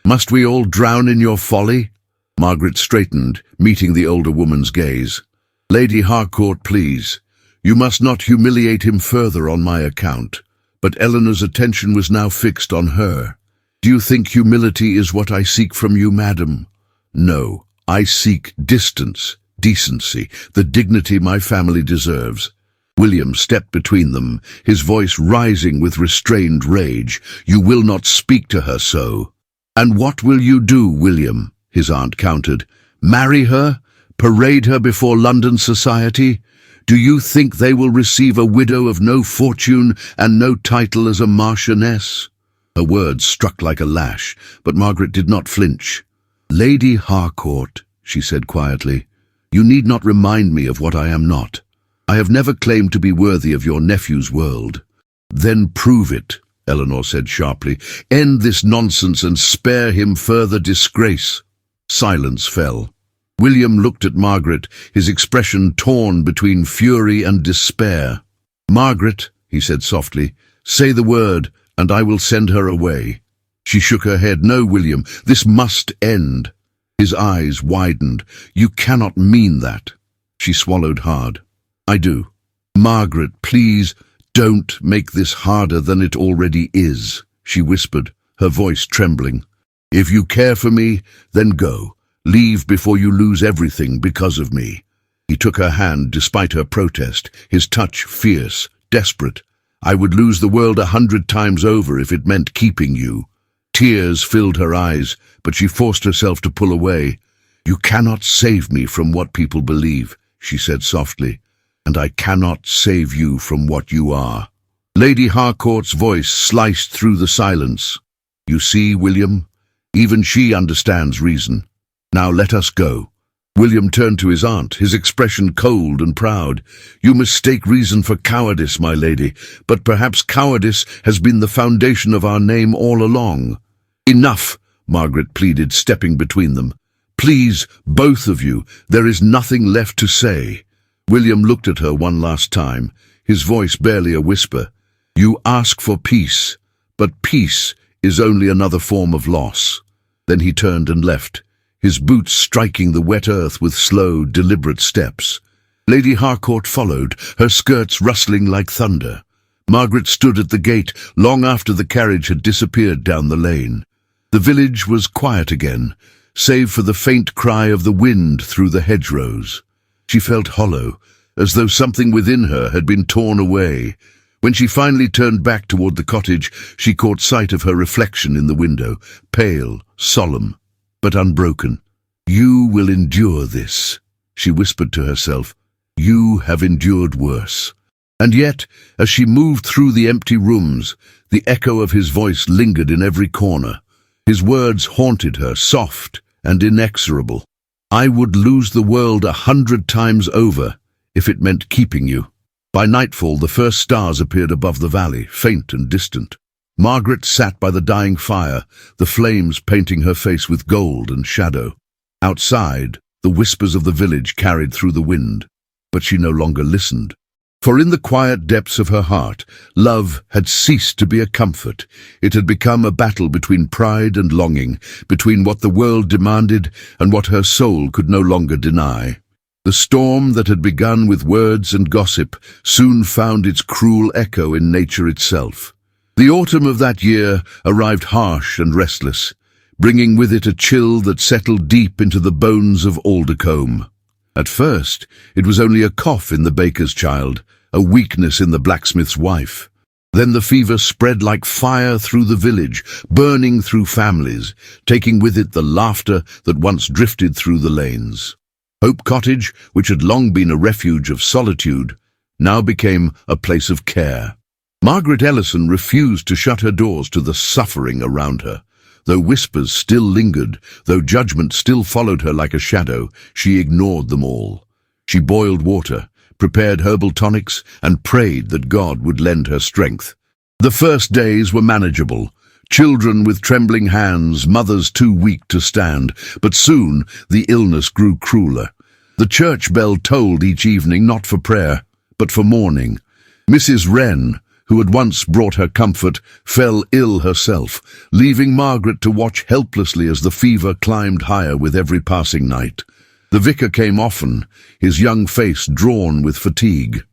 Must we all drown in your folly? Margaret straightened, meeting the older woman's gaze. Lady Harcourt, please. You must not humiliate him further on my account. But Eleanor's attention was now fixed on her. Do you think humility is what I seek from you, madam? No, I seek distance, decency, the dignity my family deserves. William stepped between them, his voice rising with restrained rage. You will not speak to her so. And what will you do, William? His aunt countered. Marry her? Parade her before London society? Do you think they will receive a widow of no fortune and no title as a marchioness? Her words struck like a lash, but Margaret did not flinch. Lady Harcourt, she said quietly, you need not remind me of what I am not. I have never claimed to be worthy of your nephew's world. Then prove it, Eleanor said sharply. End this nonsense and spare him further disgrace. Silence fell. William looked at Margaret, his expression torn between fury and despair. Margaret, he said softly, say the word, and I will send her away. She shook her head. No, William, this must end. His eyes widened. You cannot mean that. She swallowed hard. I do. Margaret, please, don't make this harder than it already is, she whispered, her voice trembling. If you care for me, then go. Leave before you lose everything because of me. He took her hand despite her protest, his touch fierce, desperate. I would lose the world 100 times over if it meant keeping you. Tears filled her eyes, but she forced herself to pull away. You cannot save me from what people believe, she said softly, and I cannot save you from what you are. Lady Harcourt's voice sliced through the silence. You see, William, even she understands reason. Now let us go. William turned to his aunt, his expression cold and proud. You mistake reason for cowardice, my lady, but perhaps cowardice has been the foundation of our name all along. Enough, Margaret pleaded, stepping between them. Please, both of you, there is nothing left to say. William looked at her one last time, his voice barely a whisper. You ask for peace, but peace is only another form of loss. Then he turned and left, his boots striking the wet earth with slow, deliberate steps. Lady Harcourt followed, her skirts rustling like thunder. Margaret stood at the gate long after the carriage had disappeared down the lane. The village was quiet again, save for the faint cry of the wind through the hedgerows. She felt hollow, as though something within her had been torn away. When she finally turned back toward the cottage, she caught sight of her reflection in the window, pale, solemn, but unbroken. "You will endure this," she whispered to herself. "You have endured worse." And yet, as she moved through the empty rooms, the echo of his voice lingered in every corner. His words haunted her, soft and inexorable. "I would lose the world 100 times over if it meant keeping you." By nightfall, the first stars appeared above the valley, faint and distant. Margaret sat by the dying fire, the flames painting her face with gold and shadow. Outside, the whispers of the village carried through the wind, but she no longer listened. For in the quiet depths of her heart, love had ceased to be a comfort. It had become a battle between pride and longing, between what the world demanded and what her soul could no longer deny. The storm that had begun with words and gossip soon found its cruel echo in nature itself. The autumn of that year arrived harsh and restless, bringing with it a chill that settled deep into the bones of Aldercombe. At first, it was only a cough in the baker's child, a weakness in the blacksmith's wife. Then the fever spread like fire through the village, burning through families, taking with it the laughter that once drifted through the lanes. Hope Cottage, which had long been a refuge of solitude, now became a place of care. Margaret Ellison refused to shut her doors to the suffering around her. Though whispers still lingered, though judgment still followed her like a shadow, she ignored them all. She boiled water, prepared herbal tonics, and prayed that God would lend her strength. The first days were manageable. Children with trembling hands, mothers too weak to stand, but soon the illness grew crueler. The church bell tolled each evening, not for prayer, but for mourning. Mrs. Wren, who had once brought her comfort, fell ill herself, leaving Margaret to watch helplessly as the fever climbed higher with every passing night. The vicar came often, his young face drawn with fatigue.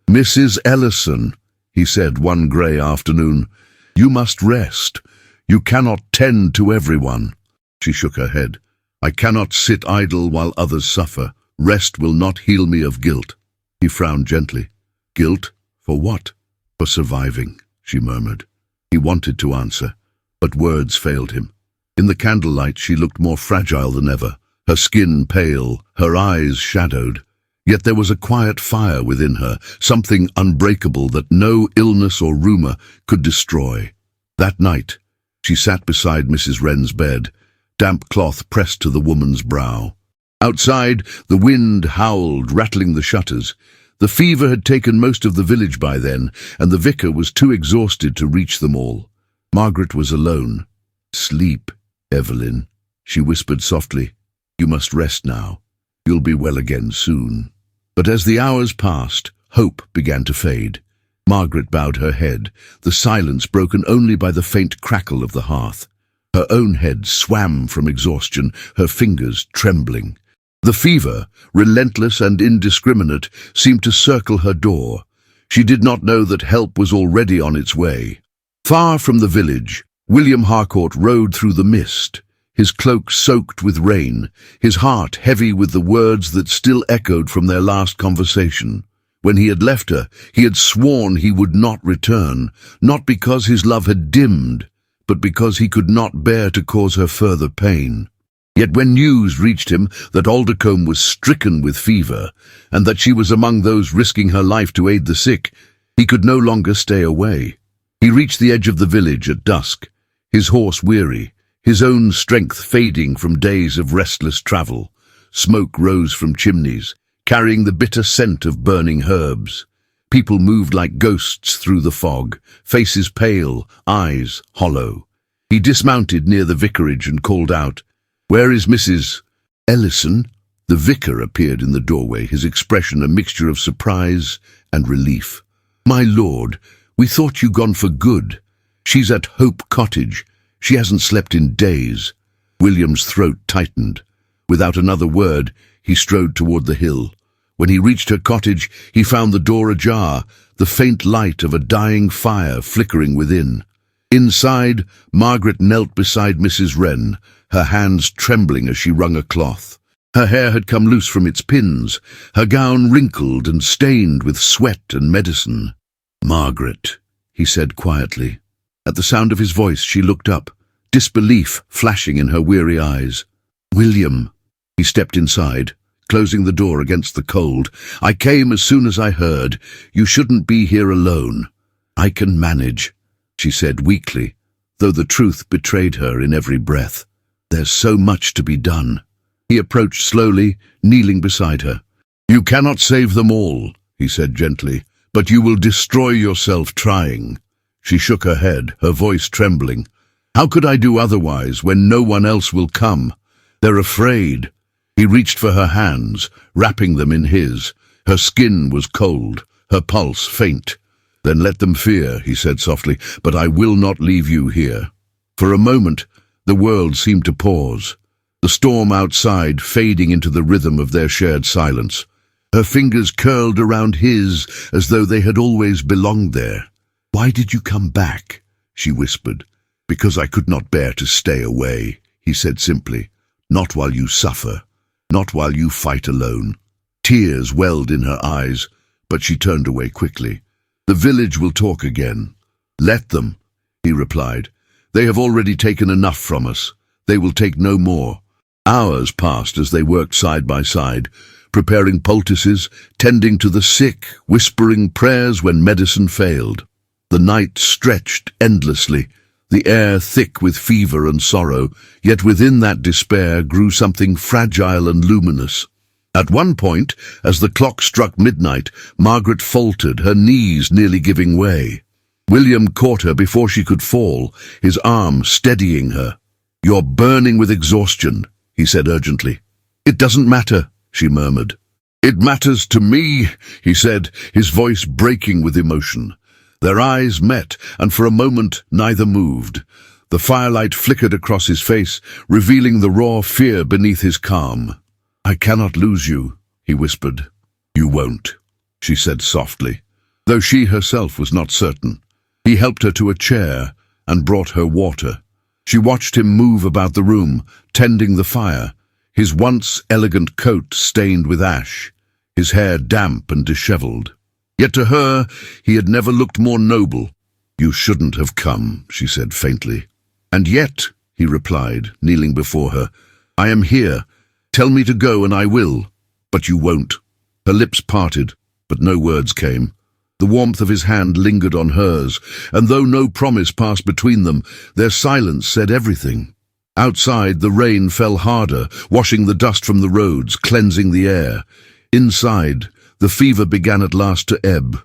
"Mrs. Ellison," he said one grey afternoon, "you must rest. You cannot tend to everyone." She shook her head. "I cannot sit idle while others suffer. Rest will not heal me of guilt." He frowned gently. "Guilt? For what?" "For surviving," she murmured. He wanted to answer, but words failed him. In the candlelight she looked more fragile than ever, her skin pale, her eyes shadowed. Yet there was a quiet fire within her, something unbreakable that no illness or rumour could destroy. That night, she sat beside Mrs. Wren's bed, damp cloth pressed to the woman's brow. Outside, the wind howled, rattling the shutters. The fever had taken most of the village by then, and the vicar was too exhausted to reach them all. Margaret was alone. "Sleep, Evelyn," she whispered softly. "You must rest now. You'll be well again soon." But as the hours passed, hope began to fade. Margaret bowed her head, the silence broken only by the faint crackle of the hearth. Her own head swam from exhaustion, her fingers trembling. The fever, relentless and indiscriminate, seemed to circle her door. She did not know that help was already on its way. Far from the village, William Harcourt rode through the mist, his cloak soaked with rain, his heart heavy with the words that still echoed from their last conversation. When he had left her, he had sworn he would not return, not because his love had dimmed, but because he could not bear to cause her further pain. Yet when news reached him that Aldercombe was stricken with fever, and that she was among those risking her life to aid the sick, he could no longer stay away. He reached the edge of the village at dusk, his horse weary, his own strength fading from days of restless travel. Smoke rose from chimneys, carrying the bitter scent of burning herbs. People moved like ghosts through the fog, faces pale, eyes hollow. He dismounted near the vicarage and called out, "Where is Mrs. Ellison?" The vicar appeared in the doorway, his expression a mixture of surprise and relief. "My lord, we thought you gone for good. She's at Hope Cottage. She hasn't slept in days." William's throat tightened. Without another word, he strode toward the hill. When he reached her cottage, he found the door ajar, the faint light of a dying fire flickering within. Inside, Margaret knelt beside Mrs. Wren, her hands trembling as she wrung a cloth. Her hair had come loose from its pins, her gown wrinkled and stained with sweat and medicine. "Margaret," he said quietly. At the sound of his voice, she looked up, disbelief flashing in her weary eyes. "William." He stepped inside, closing the door against the cold. "I came as soon as I heard. You shouldn't be here alone." "I can manage," she said weakly, though the truth betrayed her in every breath. "There's so much to be done." He approached slowly, kneeling beside her. "You cannot save them all," he said gently, "but you will destroy yourself trying." She shook her head, her voice trembling. "How could I do otherwise when no one else will come? They're afraid." He reached for her hands, wrapping them in his. Her skin was cold, her pulse faint. "Then let them fear," he said softly, "but I will not leave you here." For a moment, the world seemed to pause, the storm outside fading into the rhythm of their shared silence. Her fingers curled around his as though they had always belonged there. "Why did you come back?" she whispered. "Because I could not bear to stay away," he said simply. "Not while you suffer. Not while you fight alone." Tears welled in her eyes, but she turned away quickly. "The village will talk again." "Let them," he replied. "They have already taken enough from us. They will take no more." Hours passed as they worked side by side, preparing poultices, tending to the sick, whispering prayers when medicine failed. The night stretched endlessly, the air thick with fever and sorrow, yet within that despair grew something fragile and luminous. At one point, as the clock struck midnight, Margaret faltered, her knees nearly giving way. William caught her before she could fall, his arm steadying her. "You're burning with exhaustion," he said urgently. "It doesn't matter," she murmured. "It matters to me," he said, his voice breaking with emotion. Their eyes met, and for a moment neither moved. The firelight flickered across his face, revealing the raw fear beneath his calm. "I cannot lose you," he whispered. "You won't," she said softly, though she herself was not certain. He helped her to a chair and brought her water. She watched him move about the room, tending the fire, his once elegant coat stained with ash, his hair damp and dishevelled. Yet to her, he had never looked more noble. "You shouldn't have come," she said faintly. "And yet," he replied, kneeling before her, "I am here. Tell me to go and I will." "But you won't." Her lips parted, but no words came. The warmth of his hand lingered on hers, and though no promise passed between them, their silence said everything. Outside, the rain fell harder, washing the dust from the roads, cleansing the air. Inside, the fever began at last to ebb.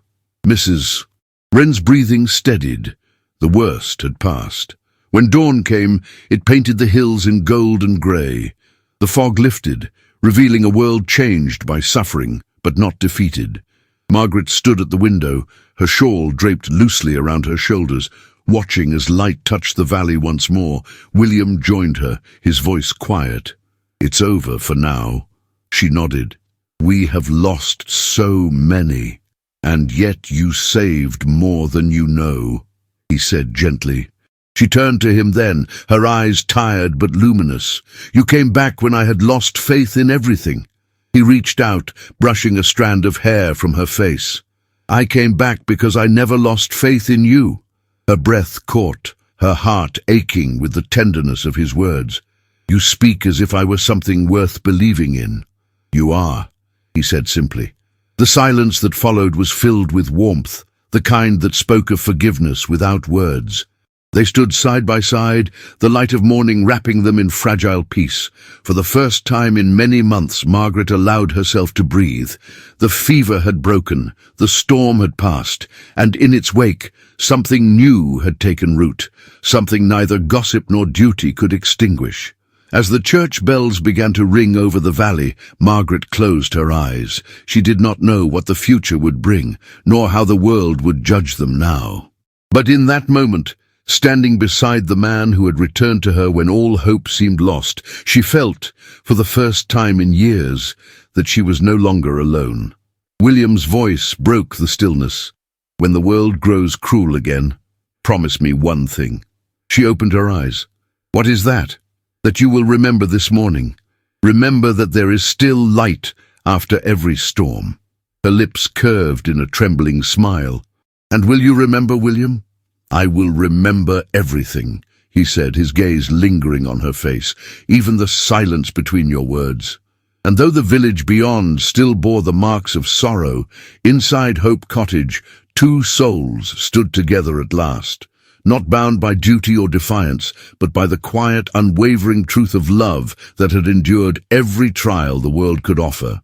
Mrs. Wren's breathing steadied. The worst had passed. When dawn came, it painted the hills in gold and grey. The fog lifted, revealing a world changed by suffering, but not defeated. Margaret stood at the window, her shawl draped loosely around her shoulders, watching as light touched the valley once more. William joined her, his voice quiet. "It's over for now." She nodded. "We have lost so many, and yet you saved more than you know," he said gently. She turned to him then, her eyes tired but luminous. "You came back when I had lost faith in everything." He reached out, brushing a strand of hair from her face. "I came back because I never lost faith in you." Her breath caught, her heart aching with the tenderness of his words. "You speak as if I were something worth believing in." "You are," he said simply. The silence that followed was filled with warmth, the kind that spoke of forgiveness without words. They stood side by side, the light of morning wrapping them in fragile peace. For the first time in many months, Margaret allowed herself to breathe. The fever had broken, the storm had passed, and in its wake, something new had taken root, something neither gossip nor duty could extinguish. As the church bells began to ring over the valley, Margaret closed her eyes. She did not know what the future would bring, nor how the world would judge them now. But in that moment, standing beside the man who had returned to her when all hope seemed lost. She felt, for the first time in years, that she was no longer alone. William's voice broke the stillness. "When the world grows cruel again, promise me one thing." She opened her eyes. "What is that?" "That you will remember this morning. Remember that there is still light after every storm." Her lips curved in a trembling smile. "And will you remember, William?" "I will remember everything," he said, his gaze lingering on her face, "even the silence between your words." And though the village beyond still bore the marks of sorrow, inside Hope Cottage, two souls stood together at last, not bound by duty or defiance, but by the quiet, unwavering truth of love that had endured every trial the world could offer.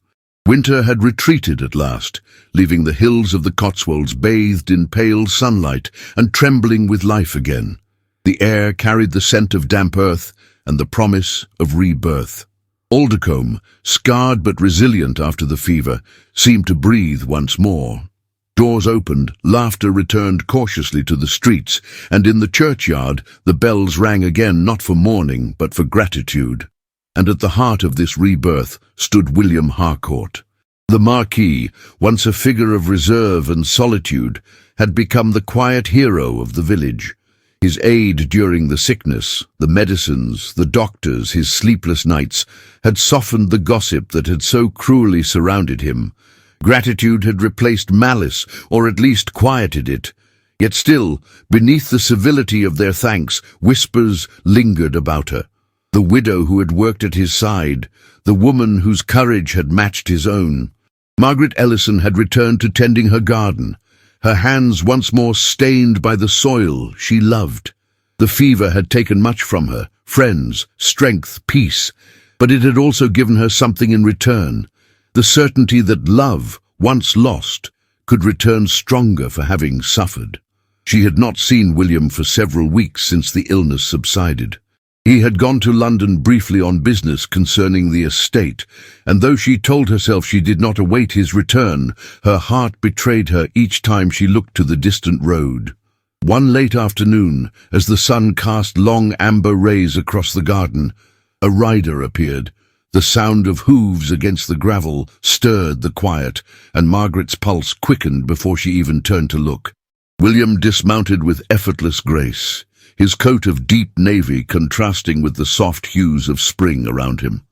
Winter had retreated at last, leaving the hills of the Cotswolds bathed in pale sunlight and trembling with life again. The air carried the scent of damp earth and the promise of rebirth. Aldecombe, scarred but resilient after the fever, seemed to breathe once more. Doors opened, laughter returned cautiously to the streets, and in the churchyard the bells rang again, not for mourning but for gratitude. And at the heart of this rebirth stood William Harcourt. The Marquis, once a figure of reserve and solitude, had become the quiet hero of the village. His aid during the sickness, the medicines, the doctors, his sleepless nights, had softened the gossip that had so cruelly surrounded him. Gratitude had replaced malice, or at least quieted it. Yet still, beneath the civility of their thanks, whispers lingered about her. The widow who had worked at his side, the woman whose courage had matched his own. Margaret Ellison had returned to tending her garden, her hands once more stained by the soil she loved. The fever had taken much from her, friends, strength, peace, but it had also given her something in return, the certainty that love, once lost, could return stronger for having suffered. She had not seen William for several weeks since the illness subsided. He had gone to London briefly on business concerning the estate, and though she told herself she did not await his return, her heart betrayed her each time she looked to the distant road. One late afternoon, as the sun cast long amber rays across the garden, a rider appeared. The sound of hooves against the gravel stirred the quiet, and Margaret's pulse quickened before she even turned to look. William dismounted with effortless grace, his coat of deep navy contrasting with the soft hues of spring around him.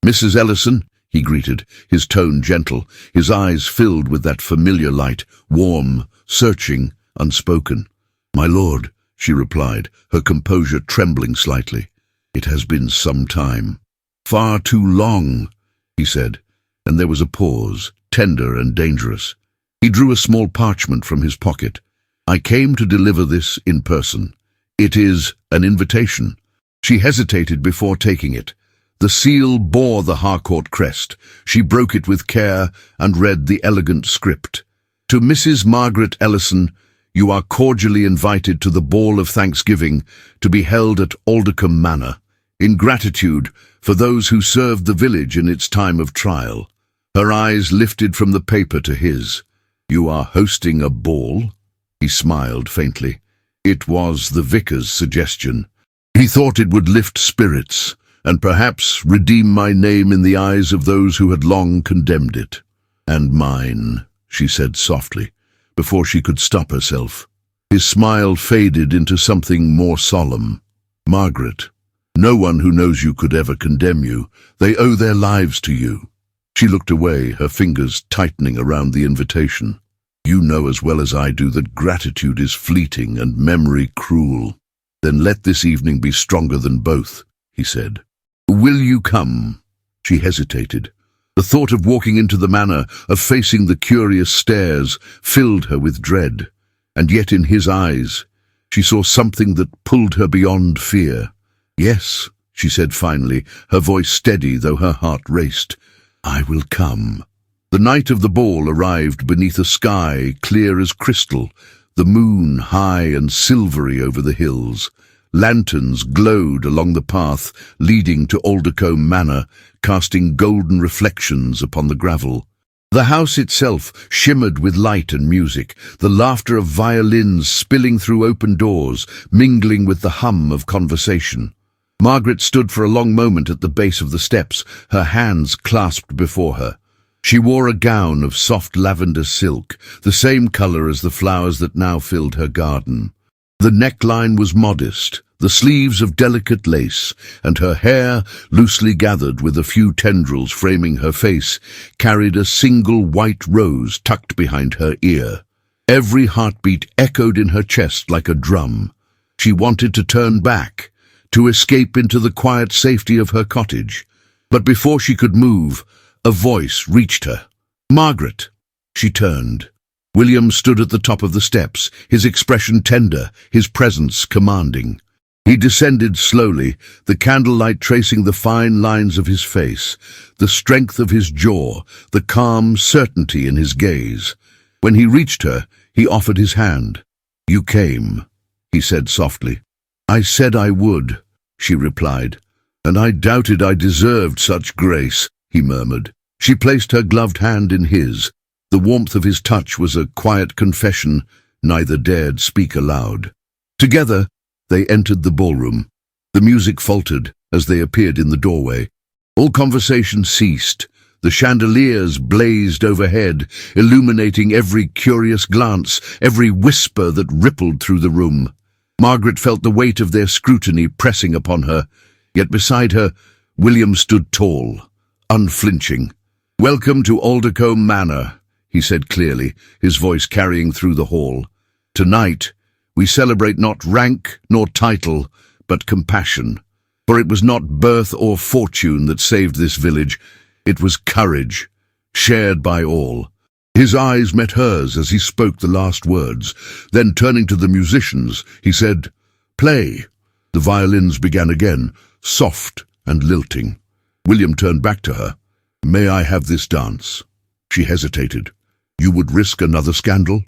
"Mrs. Ellison," he greeted, his tone gentle, his eyes filled with that familiar light, warm, searching, unspoken. "My lord," she replied, her composure trembling slightly. "It has been some time." "Far too long," he said, and there was a pause, tender and dangerous. He drew a small parchment from his pocket. "I came to deliver this in person. It is an invitation." She hesitated before taking it. The seal bore the Harcourt crest. She broke it with care and read the elegant script. "To Mrs. Margaret Ellison, you are cordially invited to the ball of Thanksgiving to be held at Aldecombe Manor, in gratitude for those who served the village in its time of trial." Her eyes lifted from the paper to his. "You are hosting a ball?" He smiled faintly. It was the vicar's suggestion. He thought it would lift spirits, and perhaps redeem my name in the eyes of those who had long condemned it. "And mine," she said softly, before she could stop herself. His smile faded into something more solemn. "Margaret, no one who knows you could ever condemn you. They owe their lives to you." She looked away, her fingers tightening around the invitation. "You know as well as I do that gratitude is fleeting and memory cruel." "Then let this evening be stronger than both," he said. "Will you come?" She hesitated. The thought of walking into the manor, of facing the curious stares, filled her with dread. And yet in his eyes, she saw something that pulled her beyond fear. "Yes," she said finally, her voice steady though her heart raced. "I will come." The night of the ball arrived beneath a sky clear as crystal, the moon high and silvery over the hills. Lanterns glowed along the path leading to Aldecombe Manor, casting golden reflections upon the gravel. The house itself shimmered with light and music, the laughter of violins spilling through open doors, mingling with the hum of conversation. Margaret stood for a long moment at the base of the steps, her hands clasped before her. She wore a gown of soft lavender silk, the same color as the flowers that now filled her garden. The neckline was modest, the sleeves of delicate lace, and her hair, loosely gathered with a few tendrils framing her face, carried a single white rose tucked behind her ear. Every heartbeat echoed in her chest like a drum. She wanted to turn back, to escape into the quiet safety of her cottage. But before she could move, a voice reached her. "Margaret!" She turned. William stood at the top of the steps, his expression tender, his presence commanding. He descended slowly, the candlelight tracing the fine lines of his face, the strength of his jaw, the calm certainty in his gaze. When he reached her, he offered his hand. "You came," he said softly. "I said I would," she replied. "And I doubted I deserved such grace," he murmured. She placed her gloved hand in his. The warmth of his touch was a quiet confession neither dared speak aloud. Together, they entered the ballroom. The music faltered as they appeared in the doorway. All conversation ceased. The chandeliers blazed overhead, illuminating every curious glance, every whisper that rippled through the room. Margaret felt the weight of their scrutiny pressing upon her, yet beside her, William stood tall, unflinching. "Welcome to Aldercombe Manor," he said clearly, his voice carrying through the hall. "Tonight, we celebrate not rank nor title, but compassion. For it was not birth or fortune that saved this village, it was courage, shared by all." His eyes met hers as he spoke the last words. Then, turning to the musicians, he said, "Play." The violins began again, soft and lilting. William turned back to her. "May I have this dance?" She hesitated. "You would risk another scandal?"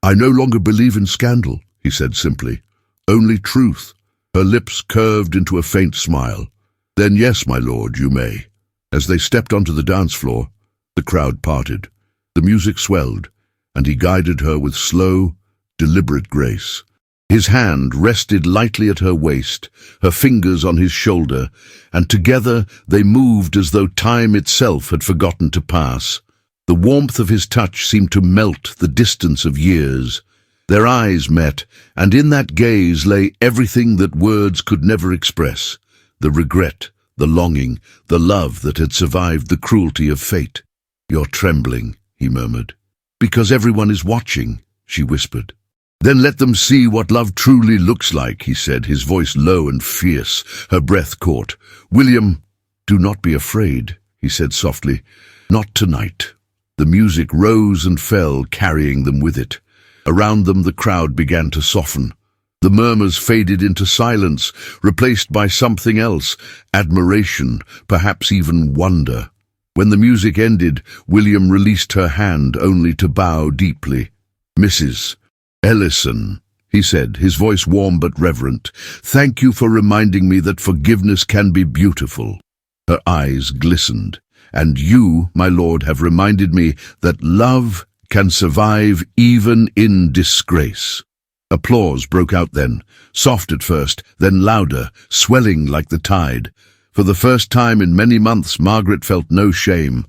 "I no longer believe in scandal," he said simply. "Only truth." Her lips curved into a faint smile. "Then yes, my lord, you may." As they stepped onto the dance floor, the crowd parted. The music swelled, and he guided her with slow, deliberate grace. His hand rested lightly at her waist, her fingers on his shoulder, and together they moved as though time itself had forgotten to pass. The warmth of his touch seemed to melt the distance of years. Their eyes met, and in that gaze lay everything that words could never express: the regret, the longing, the love that had survived the cruelty of fate. "You're trembling," he murmured. "Because everyone is watching," she whispered. "Then let them see what love truly looks like," he said, his voice low and fierce. Her breath caught. "William, do not be afraid," he said softly. "Not tonight." The music rose and fell, carrying them with it. Around them the crowd began to soften. The murmurs faded into silence, replaced by something else, admiration, perhaps even wonder. When the music ended, William released her hand only to bow deeply. "Mrs. Ellison," he said, his voice warm but reverent, "thank you for reminding me that forgiveness can be beautiful." Her eyes glistened. "And you, my lord, have reminded me that love can survive even in disgrace." Applause broke out then, soft at first, then louder, swelling like the tide. For the first time in many months, Margaret felt no shame,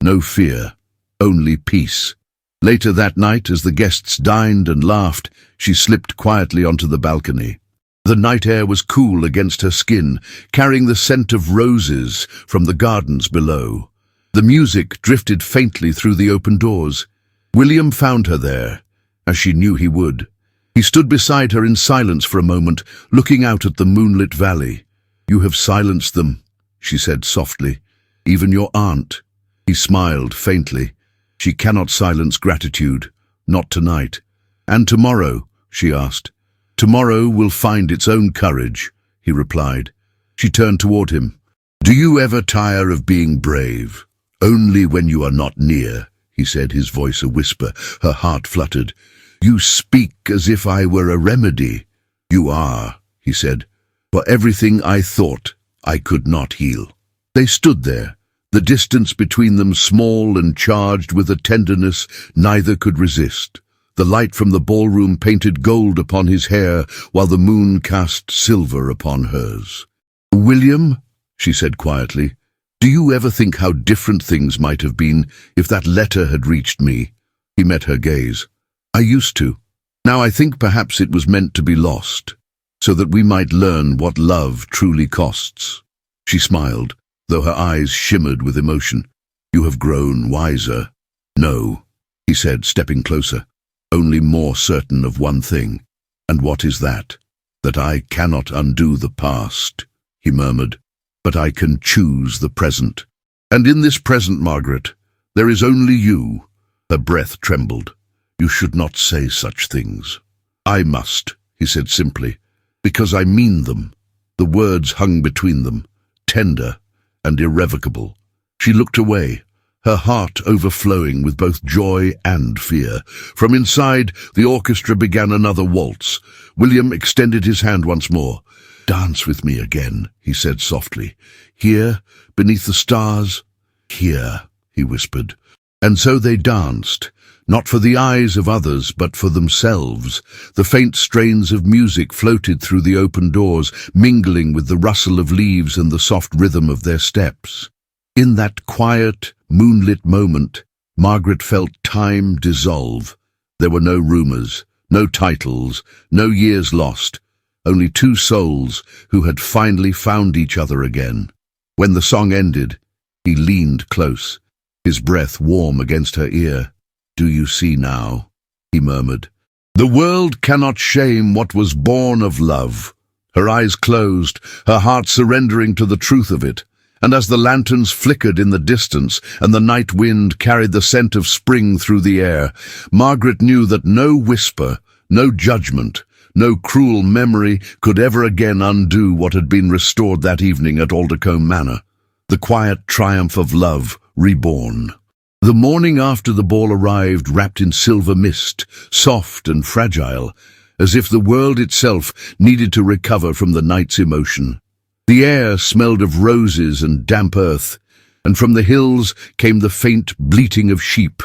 no fear, only peace. Later that night, as the guests dined and laughed, she slipped quietly onto the balcony. The night air was cool against her skin, carrying the scent of roses from the gardens below. The music drifted faintly through the open doors. William found her there, as she knew he would. He stood beside her in silence for a moment, looking out at the moonlit valley. "You have silenced them," she said softly. "Even your aunt." He smiled faintly. "She cannot silence gratitude, not tonight." "And tomorrow?" she asked. "Tomorrow will find its own courage," he replied. She turned toward him. "Do you ever tire of being brave?" "Only when you are not near," he said, his voice a whisper. Her heart fluttered. "You speak as if I were a remedy." "You are," he said, "for everything I thought I could not heal." They stood there, the distance between them small and charged with a tenderness neither could resist. The light from the ballroom painted gold upon his hair, while the moon cast silver upon hers. "William," she said quietly, "do you ever think how different things might have been if that letter had reached me?" He met her gaze. "I used to. Now I think perhaps it was meant to be lost, so that we might learn what love truly costs." She smiled, though her eyes shimmered with emotion. "You have grown wiser." "No," he said, stepping closer, "only more certain of one thing." "And what is that?" "That I cannot undo the past," he murmured, "but I can choose the present. And in this present, Margaret, there is only you." Her breath trembled. "You should not say such things." "I must," he said simply, "because I mean them." The words hung between them, tender and irrevocable. She looked away, her heart overflowing with both joy and fear. From inside, the orchestra began another waltz. William extended his hand once more. "Dance with me again," he said softly. "Here, beneath the stars." "Here," he whispered. And so they danced, not for the eyes of others, but for themselves. The faint strains of music floated through the open doors, mingling with the rustle of leaves and the soft rhythm of their steps. In that quiet, moonlit moment, Margaret felt time dissolve. There were no rumors, no titles, no years lost, only two souls who had finally found each other again. When the song ended, he leaned close, his breath warm against her ear. "Do you see now?" he murmured. "The world cannot shame what was born of love." Her eyes closed, her heart surrendering to the truth of it. And as the lanterns flickered in the distance and the night wind carried the scent of spring through the air, Margaret knew that no whisper, no judgment, no cruel memory could ever again undo what had been restored that evening at Aldercombe Manor. The quiet triumph of love reborn. The morning after the ball arrived wrapped in silver mist, soft and fragile, as if the world itself needed to recover from the night's emotion. The air smelled of roses and damp earth, and from the hills came the faint bleating of sheep.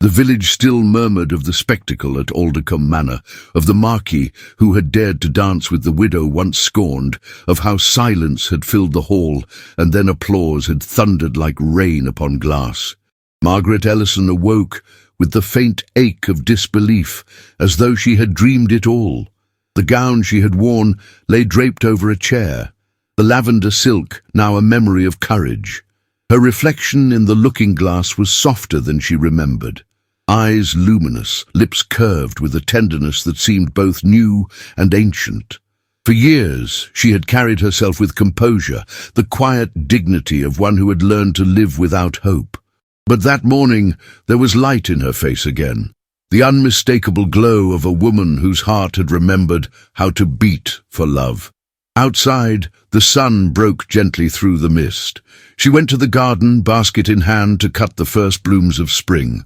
The village still murmured of the spectacle at Aldercombe Manor, of the Marquis who had dared to dance with the widow once scorned, of how silence had filled the hall, and then applause had thundered like rain upon glass. Margaret Ellison awoke with the faint ache of disbelief, as though she had dreamed it all. The gown she had worn lay draped over a chair, the lavender silk now a memory of courage. Her reflection in the looking-glass was softer than she remembered. Eyes luminous, lips curved with a tenderness that seemed both new and ancient. For years she had carried herself with composure, the quiet dignity of one who had learned to live without hope. But that morning there was light in her face again, the unmistakable glow of a woman whose heart had remembered how to beat for love. Outside, the sun broke gently through the mist. She went to the garden, basket in hand, to cut the first blooms of spring.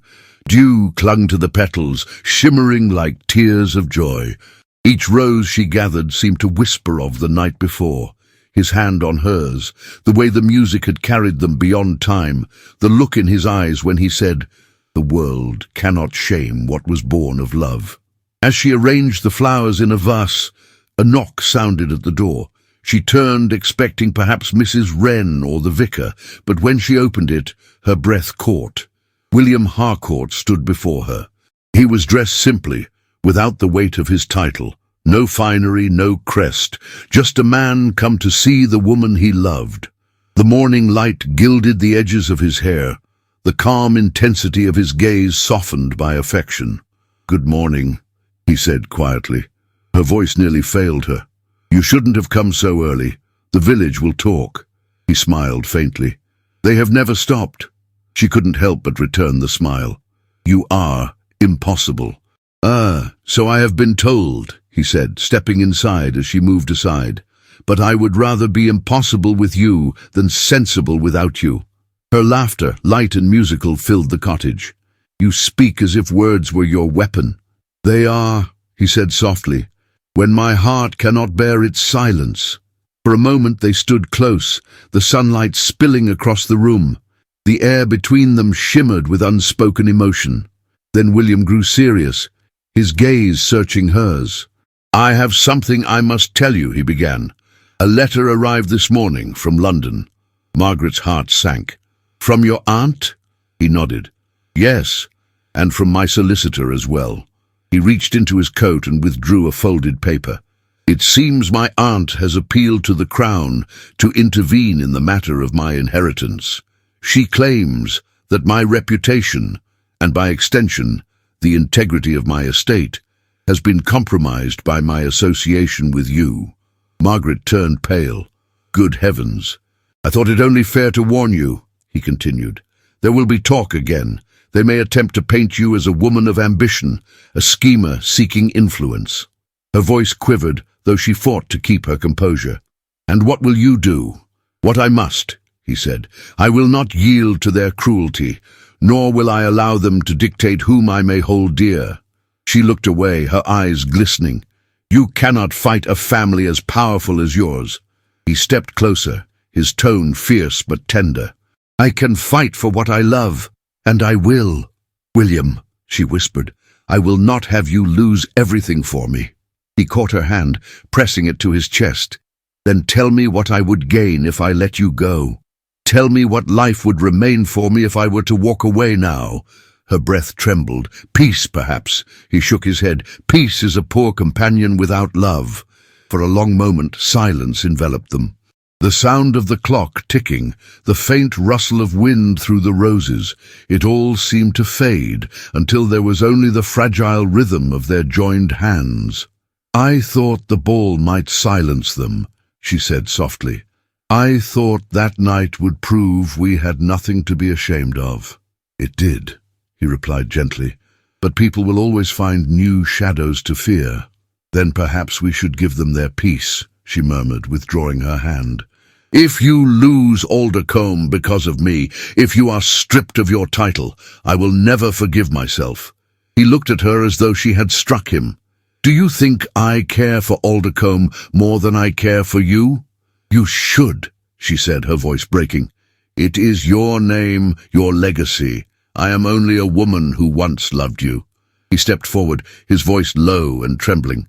Dew clung to the petals, shimmering like tears of joy. Each rose she gathered seemed to whisper of the night before. His hand on hers, the way the music had carried them beyond time, the look in his eyes when he said, "The world cannot shame what was born of love." As she arranged the flowers in a vase, a knock sounded at the door. She turned, expecting perhaps Mrs. Wren or the vicar, but when she opened it, her breath caught. William Harcourt stood before her. He was dressed simply, without the weight of his title. No finery, no crest, just a man come to see the woman he loved. The morning light gilded the edges of his hair, the calm intensity of his gaze softened by affection. "Good morning," he said quietly. Her voice nearly failed her. "You shouldn't have come so early. The village will talk." He smiled faintly. "They have never stopped." She couldn't help but return the smile. "You are impossible." "Ah, so I have been told," he said, stepping inside as she moved aside. "But I would rather be impossible with you than sensible without you." Her laughter, light and musical, filled the cottage. "You speak as if words were your weapon." "They are," he said softly, "when my heart cannot bear its silence." For a moment they stood close, the sunlight spilling across the room. The air between them shimmered with unspoken emotion. Then William grew serious, his gaze searching hers. "I have something I must tell you," he began. "A letter arrived this morning from London." Margaret's heart sank. "From your aunt?" He nodded. "Yes, and from my solicitor as well." He reached into his coat and withdrew a folded paper. "It seems my aunt has appealed to the Crown to intervene in the matter of my inheritance. She claims that my reputation, and by extension, the integrity of my estate, has been compromised by my association with you." Margaret turned pale. "Good heavens! I thought it only fair to warn you," he continued. "There will be talk again. They may attempt to paint you as a woman of ambition, a schemer seeking influence." Her voice quivered, though she fought to keep her composure. "And what will you do?" "What I must," he said. "I will not yield to their cruelty, nor will I allow them to dictate whom I may hold dear." She looked away, her eyes glistening. "You cannot fight a family as powerful as yours." He stepped closer, his tone fierce but tender. "I can fight for what I love, and I will." "William," she whispered, "I will not have you lose everything for me." He caught her hand, pressing it to his chest. "Then tell me what I would gain if I let you go. Tell me what life would remain for me if I were to walk away now." Her breath trembled. "Peace, perhaps." He shook his head. "Peace is a poor companion without love." For a long moment, silence enveloped them. The sound of the clock ticking, the faint rustle of wind through the roses, it all seemed to fade until there was only the fragile rhythm of their joined hands. "I thought the ball might silence them," she said softly. "I thought that night would prove we had nothing to be ashamed of." "It did," he replied gently, "but people will always find new shadows to fear." "Then perhaps we should give them their peace," she murmured, withdrawing her hand. "If you lose Aldercombe because of me, if you are stripped of your title, I will never forgive myself." He looked at her as though she had struck him. "Do you think I care for Aldercombe more than I care for you?" "You should," she said, her voice breaking. "It is your name, your legacy. I am only a woman who once loved you." He stepped forward, his voice low and trembling.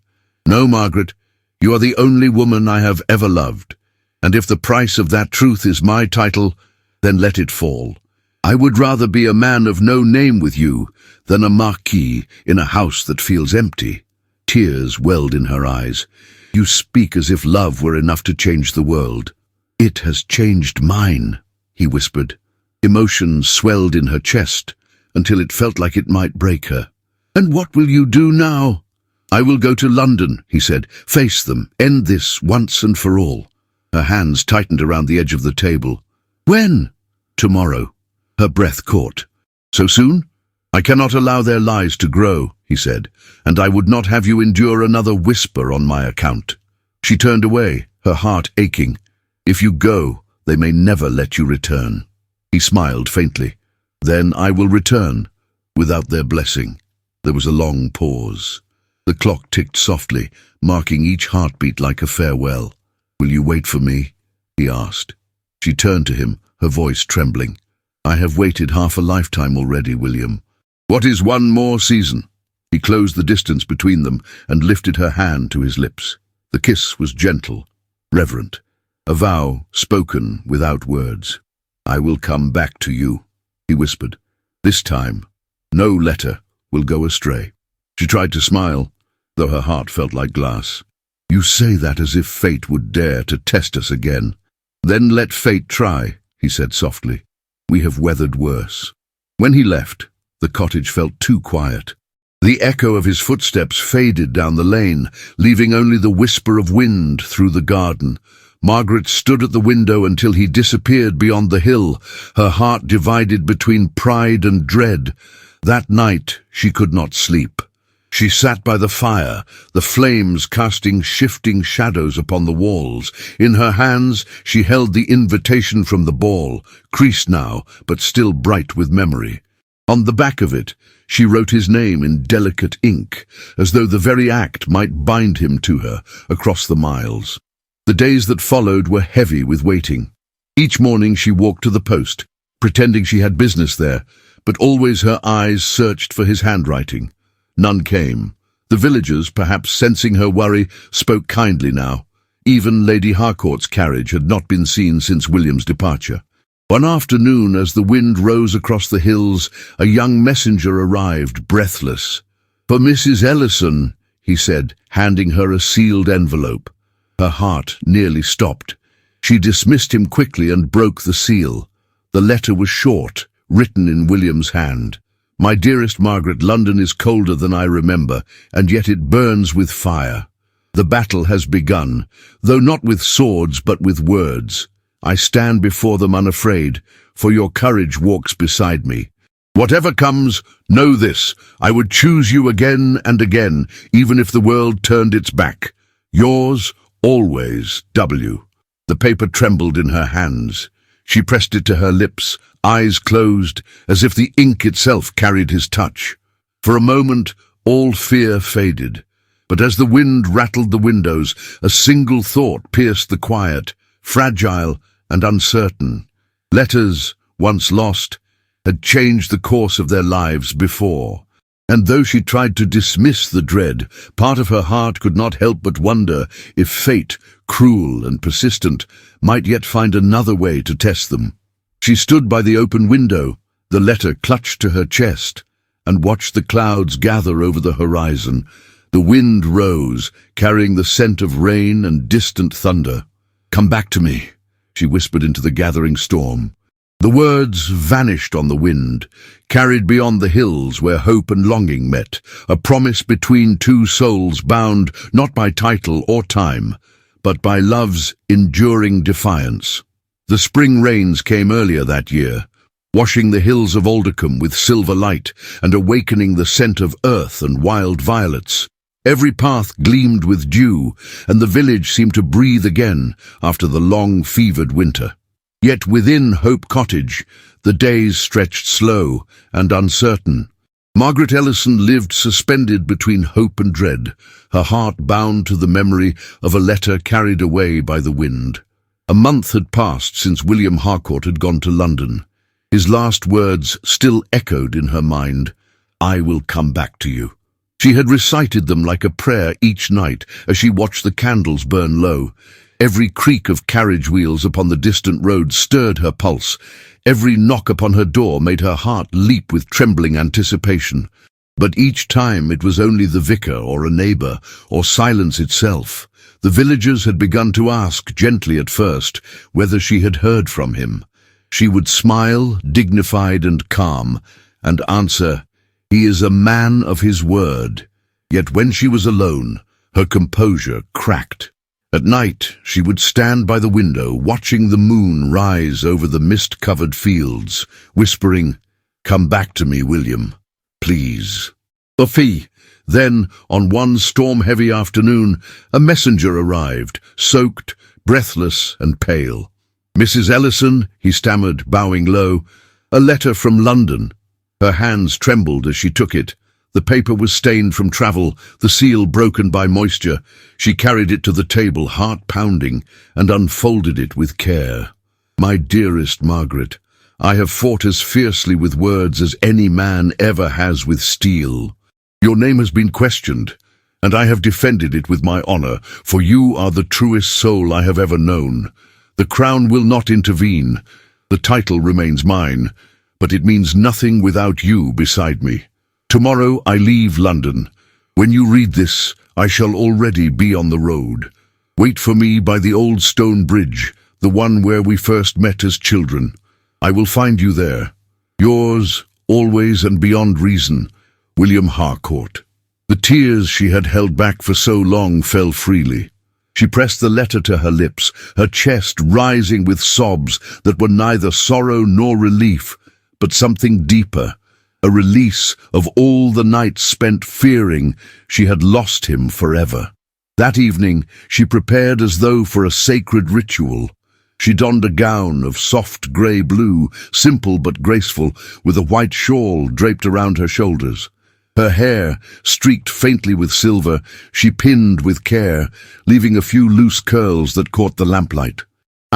"No, Margaret, you are the only woman I have ever loved, and if the price of that truth is my title, then let it fall. I would rather be a man of no name with you than a marquis in a house that feels empty." Tears welled in her eyes. "You speak as if love were enough to change the world." "It has changed mine," he whispered. Emotion swelled in her chest until it felt like it might break her. "And what will you do now?" "I will go to London," he said. "Face them. End this once and for all." Her hands tightened around the edge of the table. "When?" "Tomorrow." Her breath caught. "So soon?" "I cannot allow their lies to grow," he said, "and I would not have you endure another whisper on my account." She turned away, her heart aching. "If you go, they may never let you return." He smiled faintly. "Then I will return, without their blessing." There was a long pause. The clock ticked softly, marking each heartbeat like a farewell. "Will you wait for me?" he asked. She turned to him, her voice trembling. "I have waited half a lifetime already, William." "What is one more season?" He closed the distance between them and lifted her hand to his lips. The kiss was gentle, reverent, a vow spoken without words. "I will come back to you," he whispered. "This time, no letter will go astray." She tried to smile, though her heart felt like glass. "You say that as if fate would dare to test us again." "Then let fate try," he said softly. "We have weathered worse." When he left, the cottage felt too quiet. The echo of his footsteps faded down the lane, leaving only the whisper of wind through the garden. Margaret stood at the window until he disappeared beyond the hill, her heart divided between pride and dread. That night she could not sleep. She sat by the fire, the flames casting shifting shadows upon the walls. In her hands she held the invitation from the ball, creased now, but still bright with memory. On the back of it, she wrote his name in delicate ink, as though the very act might bind him to her across the miles. The days that followed were heavy with waiting. Each morning she walked to the post, pretending she had business there, but always her eyes searched for his handwriting. None came. The villagers, perhaps sensing her worry, spoke kindly now. Even Lady Harcourt's carriage had not been seen since William's departure. One afternoon, as the wind rose across the hills, a young messenger arrived, breathless. "For Mrs. Ellison," he said, handing her a sealed envelope. Her heart nearly stopped. She dismissed him quickly and broke the seal. The letter was short, written in William's hand. "My dearest Margaret, London is colder than I remember, and yet it burns with fire. The battle has begun, though not with swords but with words. I stand before them unafraid, for your courage walks beside me. Whatever comes, know this, I would choose you again and again, even if the world turned its back. Yours, always, W." The paper trembled in her hands. She pressed it to her lips, eyes closed, as if the ink itself carried his touch. For a moment, all fear faded. But as the wind rattled the windows, a single thought pierced the quiet, fragile and uncertain. Letters, once lost, had changed the course of their lives before. And though she tried to dismiss the dread, part of her heart could not help but wonder if fate, cruel and persistent, might yet find another way to test them. She stood by the open window, the letter clutched to her chest, and watched the clouds gather over the horizon. The wind rose, carrying the scent of rain and distant thunder. "Come back to me," she whispered into the gathering storm. The words vanished on the wind, carried beyond the hills where hope and longing met, a promise between two souls bound not by title or time, but by love's enduring defiance. The spring rains came earlier that year, washing the hills of Aldecombe with silver light and awakening the scent of earth and wild violets. Every path gleamed with dew, and the village seemed to breathe again after the long, fevered winter. Yet within Hope Cottage, the days stretched slow and uncertain. Margaret Ellison lived suspended between hope and dread, her heart bound to the memory of a letter carried away by the wind. A month had passed since William Harcourt had gone to London. His last words still echoed in her mind, "I will come back to you." She had recited them like a prayer each night as she watched the candles burn low. Every creak of carriage wheels upon the distant road stirred her pulse. Every knock upon her door made her heart leap with trembling anticipation. But each time it was only the vicar or a neighbour, or silence itself. The villagers had begun to ask, gently at first, whether she had heard from him. She would smile, dignified and calm, and answer, "He is a man of his word." Yet when she was alone, her composure cracked. At night, she would stand by the window, watching the moon rise over the mist-covered fields, whispering, "Come back to me, William, please." Sophie. Then, on one storm-heavy afternoon, a messenger arrived, soaked, breathless and pale. "Mrs. Ellison," he stammered, bowing low, "a letter from London." Her hands trembled as she took it. The paper was stained from travel, the seal broken by moisture. She carried it to the table, heart pounding, and unfolded it with care. "My dearest Margaret, I have fought as fiercely with words as any man ever has with steel. Your name has been questioned, and I have defended it with my honor, for you are the truest soul I have ever known. The crown will not intervene. The title remains mine, but it means nothing without you beside me. Tomorrow I leave London. When you read this, I shall already be on the road. Wait for me by the old stone bridge, the one where we first met as children. I will find you there. Yours, always and beyond reason, William Harcourt." The tears she had held back for so long fell freely. She pressed the letter to her lips, her chest rising with sobs that were neither sorrow nor relief, but something deeper, a release of all the nights spent fearing she had lost him forever. That evening she prepared as though for a sacred ritual. She donned a gown of soft grey blue, simple but graceful, with a white shawl draped around her shoulders. Her hair, streaked faintly with silver, she pinned with care, leaving a few loose curls that caught the lamplight.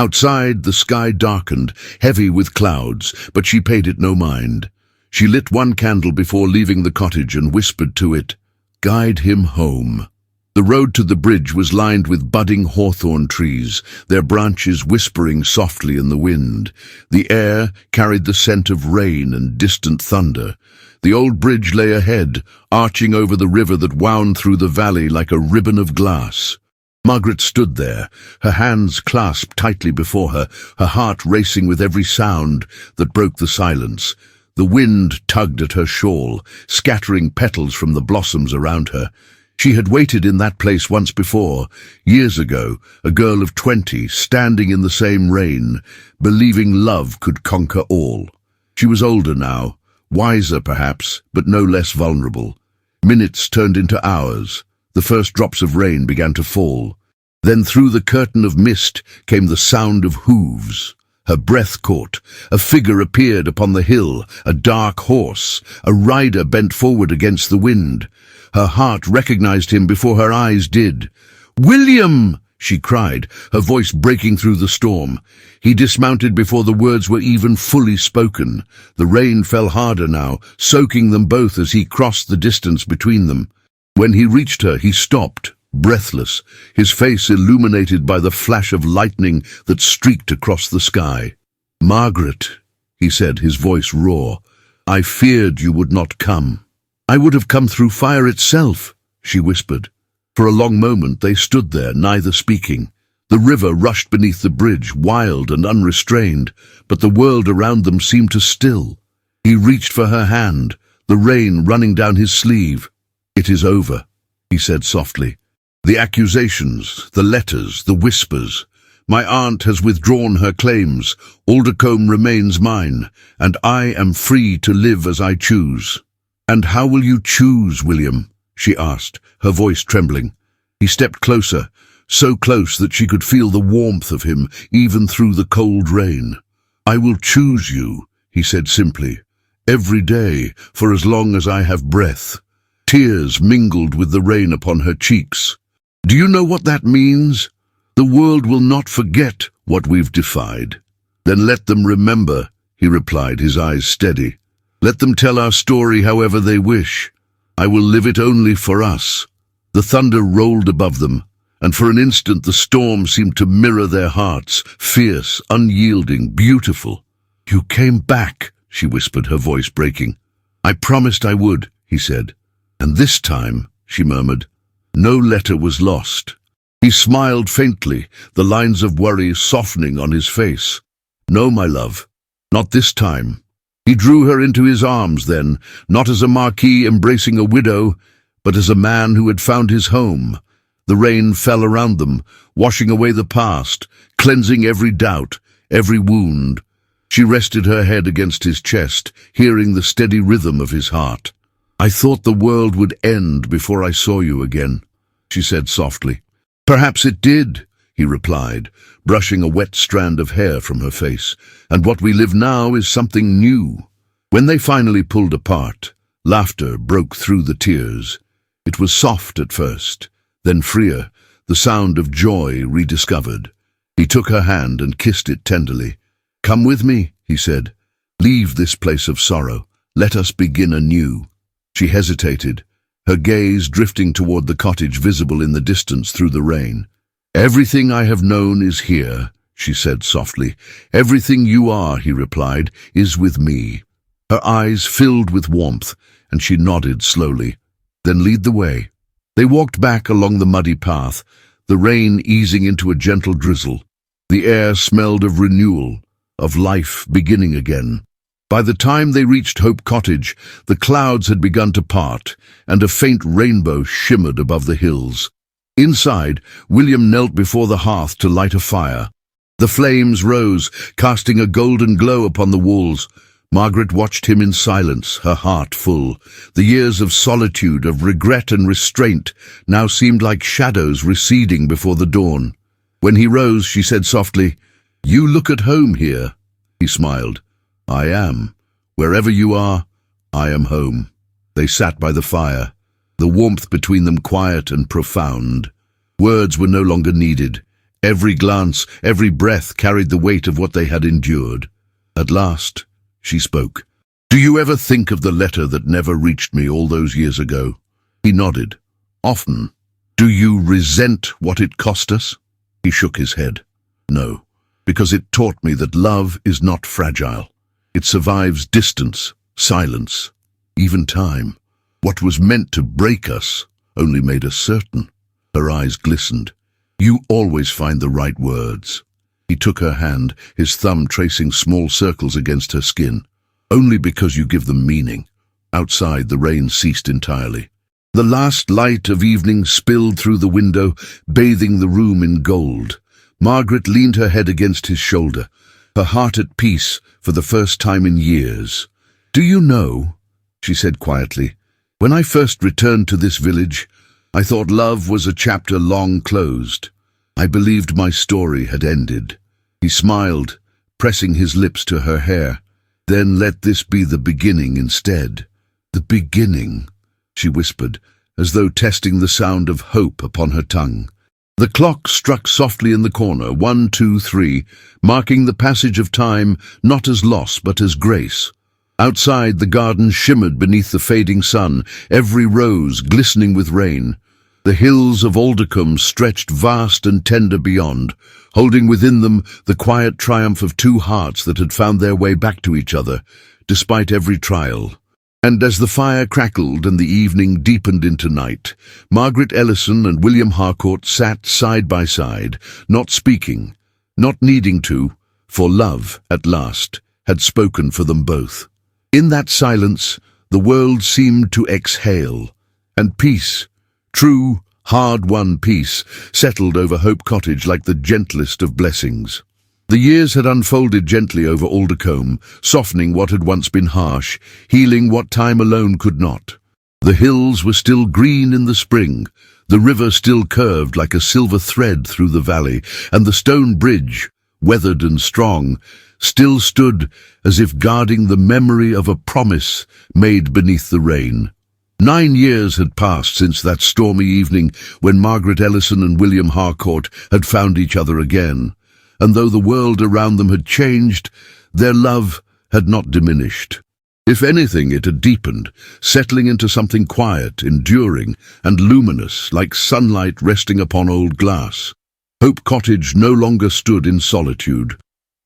Outside, the sky darkened, heavy with clouds, but she paid it no mind. She lit one candle before leaving the cottage and whispered to it, "Guide him home." The road to the bridge was lined with budding hawthorn trees, their branches whispering softly in the wind. The air carried the scent of rain and distant thunder. The old bridge lay ahead, arching over the river that wound through the valley like a ribbon of glass. Margaret stood there, her hands clasped tightly before her, her heart racing with every sound that broke the silence. The wind tugged at her shawl, scattering petals from the blossoms around her. She had waited in that place once before, years ago, a girl of 20, standing in the same rain, believing love could conquer all. She was older now, wiser perhaps, but no less vulnerable. Minutes turned into hours. The first drops of rain began to fall. Then through the curtain of mist came the sound of hooves. Her breath caught. A figure appeared upon the hill, a dark horse. A rider bent forward against the wind. Her heart recognized him before her eyes did. "William!" she cried, her voice breaking through the storm. He dismounted before the words were even fully spoken. The rain fell harder now, soaking them both as he crossed the distance between them. When he reached her, he stopped, breathless, his face illuminated by the flash of lightning that streaked across the sky. "Margaret," he said, his voice raw, "I feared you would not come." "I would have come through fire itself," she whispered. For a long moment they stood there, neither speaking. The river rushed beneath the bridge, wild and unrestrained, but the world around them seemed to still. He reached for her hand, the rain running down his sleeve. "It is over," he said softly. "The accusations, the letters, the whispers. My aunt has withdrawn her claims. Aldercombe remains mine, and I am free to live as I choose." "And how will you choose, William?" she asked, her voice trembling. He stepped closer, so close that she could feel the warmth of him, even through the cold rain. "I will choose you," he said simply, "every day, for as long as I have breath." Tears mingled with the rain upon her cheeks. "Do you know what that means? The world will not forget what we've defied." "Then let them remember," he replied, his eyes steady. "Let them tell our story however they wish. I will live it only for us." The thunder rolled above them, and for an instant the storm seemed to mirror their hearts, fierce, unyielding, beautiful. "You came back," she whispered, her voice breaking. "I promised I would," he said. "And this time," she murmured, "no letter was lost." He smiled faintly, the lines of worry softening on his face. "No, my love, not this time." He drew her into his arms then, not as a marquis embracing a widow, but as a man who had found his home. The rain fell around them, washing away the past, cleansing every doubt, every wound. She rested her head against his chest, hearing the steady rhythm of his heart. "I thought the world would end before I saw you again," she said softly. "Perhaps it did," he replied, brushing a wet strand of hair from her face. "And what we live now is something new." When they finally pulled apart, laughter broke through the tears. It was soft at first, then freer, the sound of joy rediscovered. He took her hand and kissed it tenderly. "Come with me," he said. "Leave this place of sorrow. Let us begin anew." She hesitated, her gaze drifting toward the cottage visible in the distance through the rain. "Everything I have known is here," she said softly. "Everything you are," he replied, "is with me." Her eyes filled with warmth, and she nodded slowly. "Then lead the way." They walked back along the muddy path, the rain easing into a gentle drizzle. The air smelled of renewal, of life beginning again. By the time they reached Hope Cottage, the clouds had begun to part, and a faint rainbow shimmered above the hills. Inside, William knelt before the hearth to light a fire. The flames rose, casting a golden glow upon the walls. Margaret watched him in silence, her heart full. The years of solitude, of regret and restraint, now seemed like shadows receding before the dawn. When he rose, she said softly, "You look at home here." He smiled. "I am. Wherever you are, I am home." They sat by the fire, the warmth between them quiet and profound. Words were no longer needed. Every glance, every breath carried the weight of what they had endured. At last, she spoke. "Do you ever think of the letter that never reached me all those years ago?" He nodded. "Often. Do you resent what it cost us?" He shook his head. "No, because it taught me that love is not fragile. It survives distance, silence, even time. What was meant to break us only made us certain." Her eyes glistened. "You always find the right words." He took her hand, his thumb tracing small circles against her skin. "Only because you give them meaning." Outside, the rain ceased entirely. The last light of evening spilled through the window, bathing the room in gold. Margaret leaned her head against his shoulder, her heart at peace for the first time in years. "Do you know," she said quietly, "when I first returned to this village, I thought love was a chapter long closed. I believed my story had ended." He smiled, pressing his lips to her hair. "Then let this be the beginning instead." "The beginning," she whispered, as though testing the sound of hope upon her tongue. The clock struck softly in the corner, 1, 2, 3, marking the passage of time not as loss but as grace. Outside, the garden shimmered beneath the fading sun, every rose glistening with rain. The hills of Aldecombe stretched vast and tender beyond, holding within them the quiet triumph of two hearts that had found their way back to each other, despite every trial. And as the fire crackled and the evening deepened into night, Margaret Ellison and William Harcourt sat side by side, not speaking, not needing to, for love, at last, had spoken for them both. In that silence, the world seemed to exhale, and peace, true, hard-won peace, settled over Hope Cottage like the gentlest of blessings. The years had unfolded gently over Aldecombe, softening what had once been harsh, healing what time alone could not. The hills were still green in the spring, the river still curved like a silver thread through the valley, and the stone bridge, weathered and strong, still stood as if guarding the memory of a promise made beneath the rain. 9 years had passed since that stormy evening when Margaret Ellison and William Harcourt had found each other again, and though the world around them had changed, their love had not diminished. If anything, it had deepened, settling into something quiet, enduring, and luminous, like sunlight resting upon old glass. Hope Cottage no longer stood in solitude.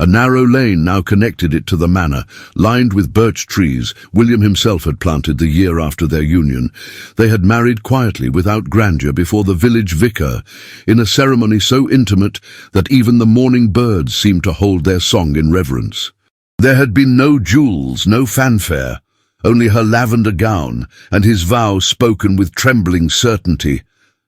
A narrow lane now connected it to the manor, lined with birch trees William himself had planted the year after their union. They had married quietly, without grandeur, before the village vicar, in a ceremony so intimate that even the morning birds seemed to hold their song in reverence. There had been no jewels, no fanfare, only her lavender gown, and his vow spoken with trembling certainty.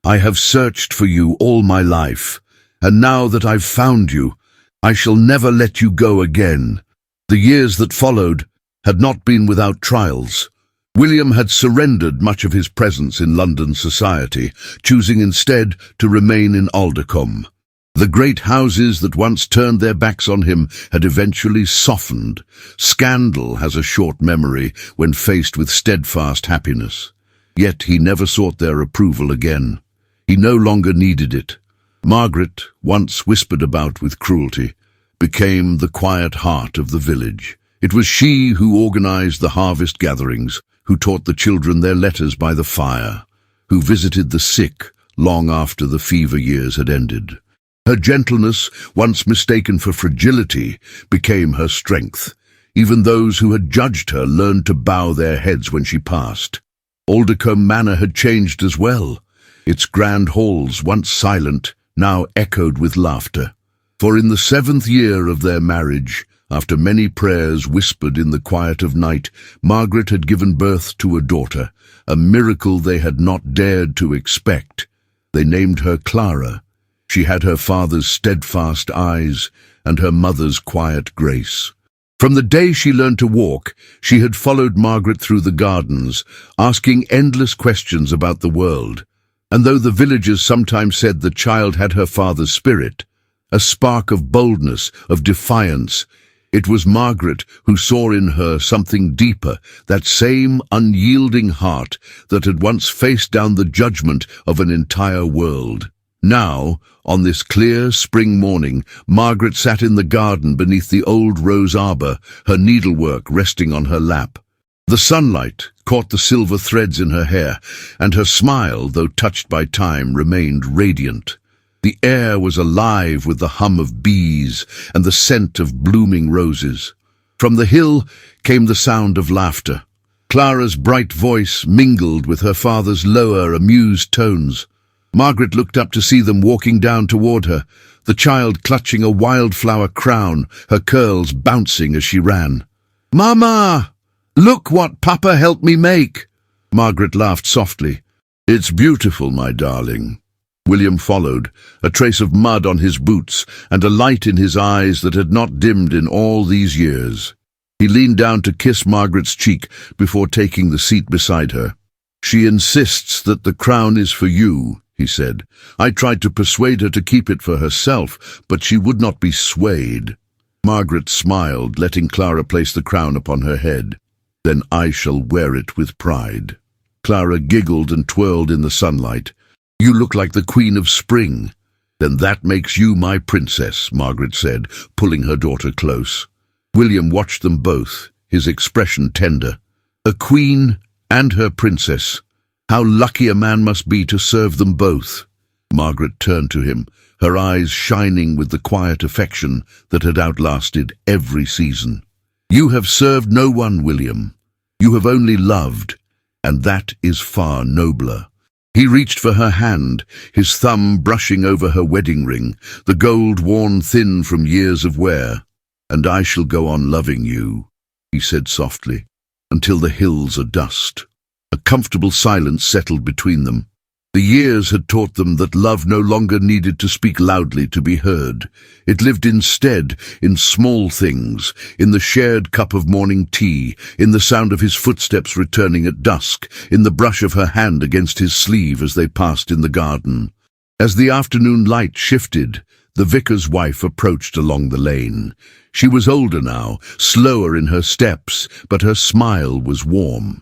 "I have searched for you all my life, and now that I've found you, I shall never let you go again." The years that followed had not been without trials. William had surrendered much of his presence in London society, choosing instead to remain in Aldecombe. The great houses that once turned their backs on him had eventually softened. Scandal has a short memory when faced with steadfast happiness. Yet he never sought their approval again. He no longer needed it. Margaret, once whispered about with cruelty, became the quiet heart of the village. It was she who organized the harvest gatherings, who taught the children their letters by the fire, who visited the sick long after the fever years had ended. Her gentleness, once mistaken for fragility, became her strength. Even those who had judged her learned to bow their heads when she passed. Aldecombe Manor had changed as well. Its grand halls, once silent, now echoed with laughter. For in the 7th year of their marriage, after many prayers whispered in the quiet of night, Margaret had given birth to a daughter, a miracle they had not dared to expect. They named her Clara. She had her father's steadfast eyes and her mother's quiet grace. From the day she learned to walk, she had followed Margaret through the gardens, asking endless questions about the world. And though the villagers sometimes said the child had her father's spirit, a spark of boldness, of defiance, it was Margaret who saw in her something deeper, that same unyielding heart that had once faced down the judgment of an entire world. Now, on this clear spring morning, Margaret sat in the garden beneath the old rose arbor, her needlework resting on her lap. The sunlight caught the silver threads in her hair, and her smile, though touched by time, remained radiant. The air was alive with the hum of bees and the scent of blooming roses. From the hill came the sound of laughter. Clara's bright voice mingled with her father's lower, amused tones. Margaret looked up to see them walking down toward her, the child clutching a wildflower crown, her curls bouncing as she ran. "Mama! Look what Papa helped me make!" Margaret laughed softly. "It's beautiful, my darling." William followed, a trace of mud on his boots and a light in his eyes that had not dimmed in all these years. He leaned down to kiss Margaret's cheek before taking the seat beside her. "She insists that the crown is for you," he said. "I tried to persuade her to keep it for herself, but she would not be swayed." Margaret smiled, letting Clara place the crown upon her head. "Then I shall wear it with pride." Clara giggled and twirled in the sunlight. "You look like the Queen of Spring." "Then that makes you my princess," Margaret said, pulling her daughter close. William watched them both, his expression tender. A queen and her princess. How lucky a man must be to serve them both. Margaret turned to him, her eyes shining with the quiet affection that had outlasted every season. "You have served no one, William. You have only loved, and that is far nobler." He reached for her hand, his thumb brushing over her wedding ring, the gold worn thin from years of wear. "And I shall go on loving you," he said softly, "until the hills are dust." A comfortable silence settled between them. The years had taught them that love no longer needed to speak loudly to be heard. It lived instead in small things, in the shared cup of morning tea, in the sound of his footsteps returning at dusk, in the brush of her hand against his sleeve as they passed in the garden. As the afternoon light shifted, the vicar's wife approached along the lane. She was older now, slower in her steps, but her smile was warm.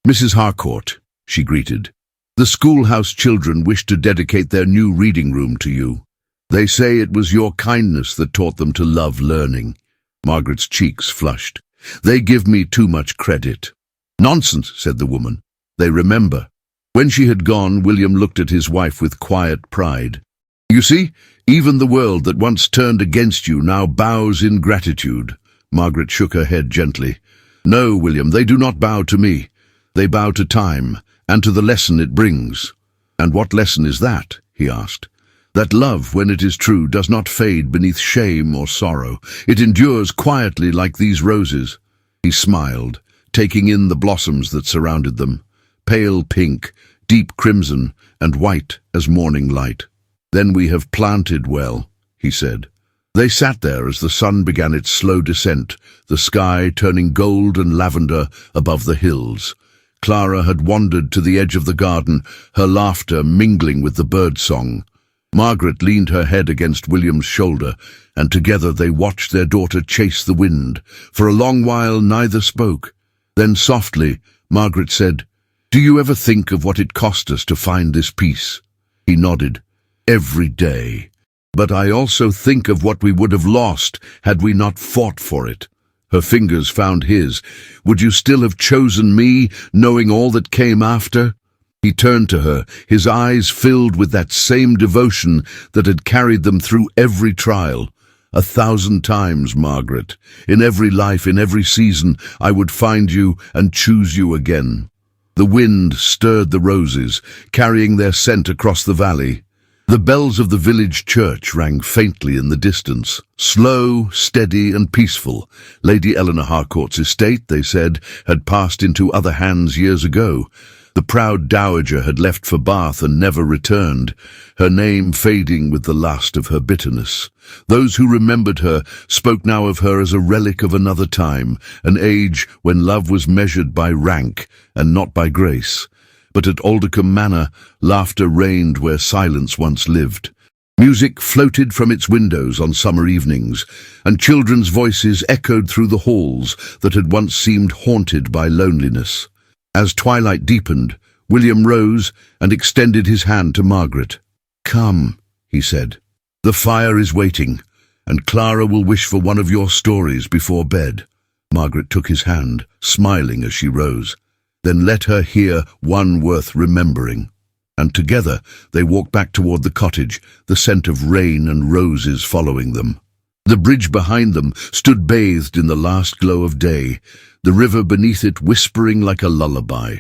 "Mrs. Harcourt," she greeted. "The schoolhouse children wish to dedicate their new reading room to you. They say it was your kindness that taught them to love learning." Margaret's cheeks flushed. "They give me too much credit." "Nonsense," said the woman. "They remember." When she had gone, William looked at his wife with quiet pride. "You see, even the world that once turned against you now bows in gratitude." Margaret shook her head gently. "No, William, they do not bow to me. They bow to time, and to the lesson it brings." "And what lesson is that?" he asked. "That love, when it is true, does not fade beneath shame or sorrow. It endures quietly like these roses." He smiled, taking in the blossoms that surrounded them, pale pink, deep crimson, and white as morning light. "Then we have planted well," he said. They sat there as the sun began its slow descent, the sky turning gold and lavender above the hills. Clara had wandered to the edge of the garden, her laughter mingling with the bird-song. Margaret leaned her head against William's shoulder, and together they watched their daughter chase the wind. For a long while neither spoke. Then softly, Margaret said, "Do you ever think of what it cost us to find this peace?" He nodded. "Every day. But I also think of what we would have lost had we not fought for it." Her fingers found his. "Would you still have chosen me, knowing all that came after?" He turned to her, his eyes filled with that same devotion that had carried them through every trial. "1,000 times, Margaret. In every life, in every season, I would find you and choose you again." The wind stirred the roses, carrying their scent across the valley. The bells of the village church rang faintly in the distance, slow, steady, and peaceful. Lady Eleanor Harcourt's estate, they said, had passed into other hands years ago. The proud dowager had left for Bath and never returned, her name fading with the last of her bitterness. Those who remembered her spoke now of her as a relic of another time, an age when love was measured by rank and not by grace. But at Aldecombe Manor, laughter reigned where silence once lived. Music floated from its windows on summer evenings, and children's voices echoed through the halls that had once seemed haunted by loneliness. As twilight deepened, William rose and extended his hand to Margaret. "Come," he said. "The fire is waiting, and Clara will wish for one of your stories before bed." Margaret took his hand, smiling as she rose. "Then let her hear one worth remembering." And together they walked back toward the cottage, the scent of rain and roses following them. The bridge behind them stood bathed in the last glow of day, the river beneath it whispering like a lullaby.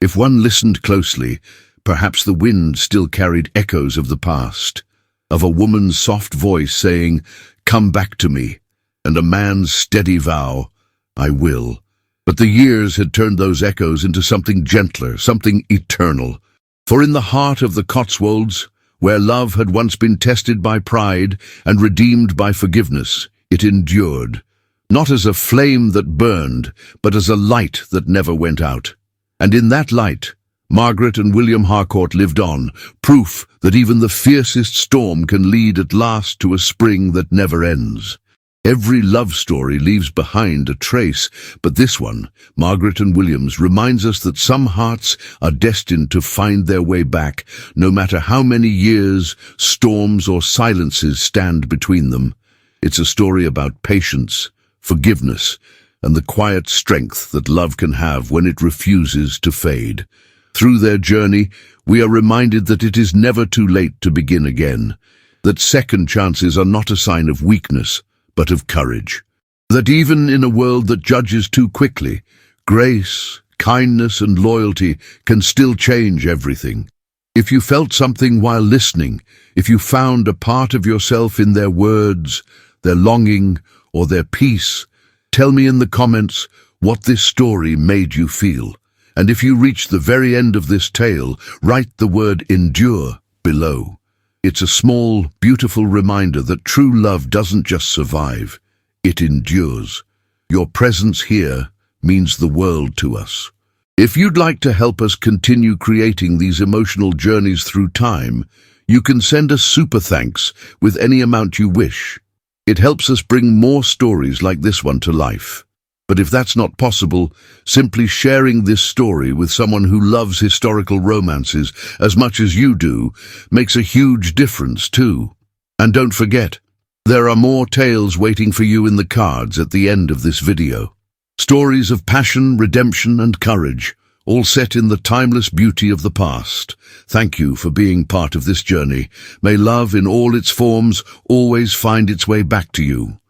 If one listened closely, perhaps the wind still carried echoes of the past, of a woman's soft voice saying, "Come back to me," and a man's steady vow, "I will." But the years had turned those echoes into something gentler, something eternal. For in the heart of the Cotswolds, where love had once been tested by pride and redeemed by forgiveness, it endured, not as a flame that burned, but as a light that never went out. And in that light, Margaret and William Harcourt lived on, proof that even the fiercest storm can lead at last to a spring that never ends. Every love story leaves behind a trace, but this one, Margaret and William's, reminds us that some hearts are destined to find their way back, no matter how many years, storms or silences stand between them. It's a story about patience, forgiveness, and the quiet strength that love can have when it refuses to fade. Through their journey, we are reminded that it is never too late to begin again, that second chances are not a sign of weakness, but of courage. That even in a world that judges too quickly, grace, kindness, and loyalty can still change everything. If you felt something while listening, if you found a part of yourself in their words, their longing, or their peace, tell me in the comments what this story made you feel. And if you reach the very end of this tale, write the word "endure" below. It's a small, beautiful reminder that true love doesn't just survive, it endures. Your presence here means the world to us. If you'd like to help us continue creating these emotional journeys through time, you can send us super thanks with any amount you wish. It helps us bring more stories like this one to life. But if that's not possible, simply sharing this story with someone who loves historical romances as much as you do makes a huge difference too. And don't forget, there are more tales waiting for you in the cards at the end of this video. Stories of passion, redemption, and courage, all set in the timeless beauty of the past. Thank you for being part of this journey. May love in all its forms always find its way back to you.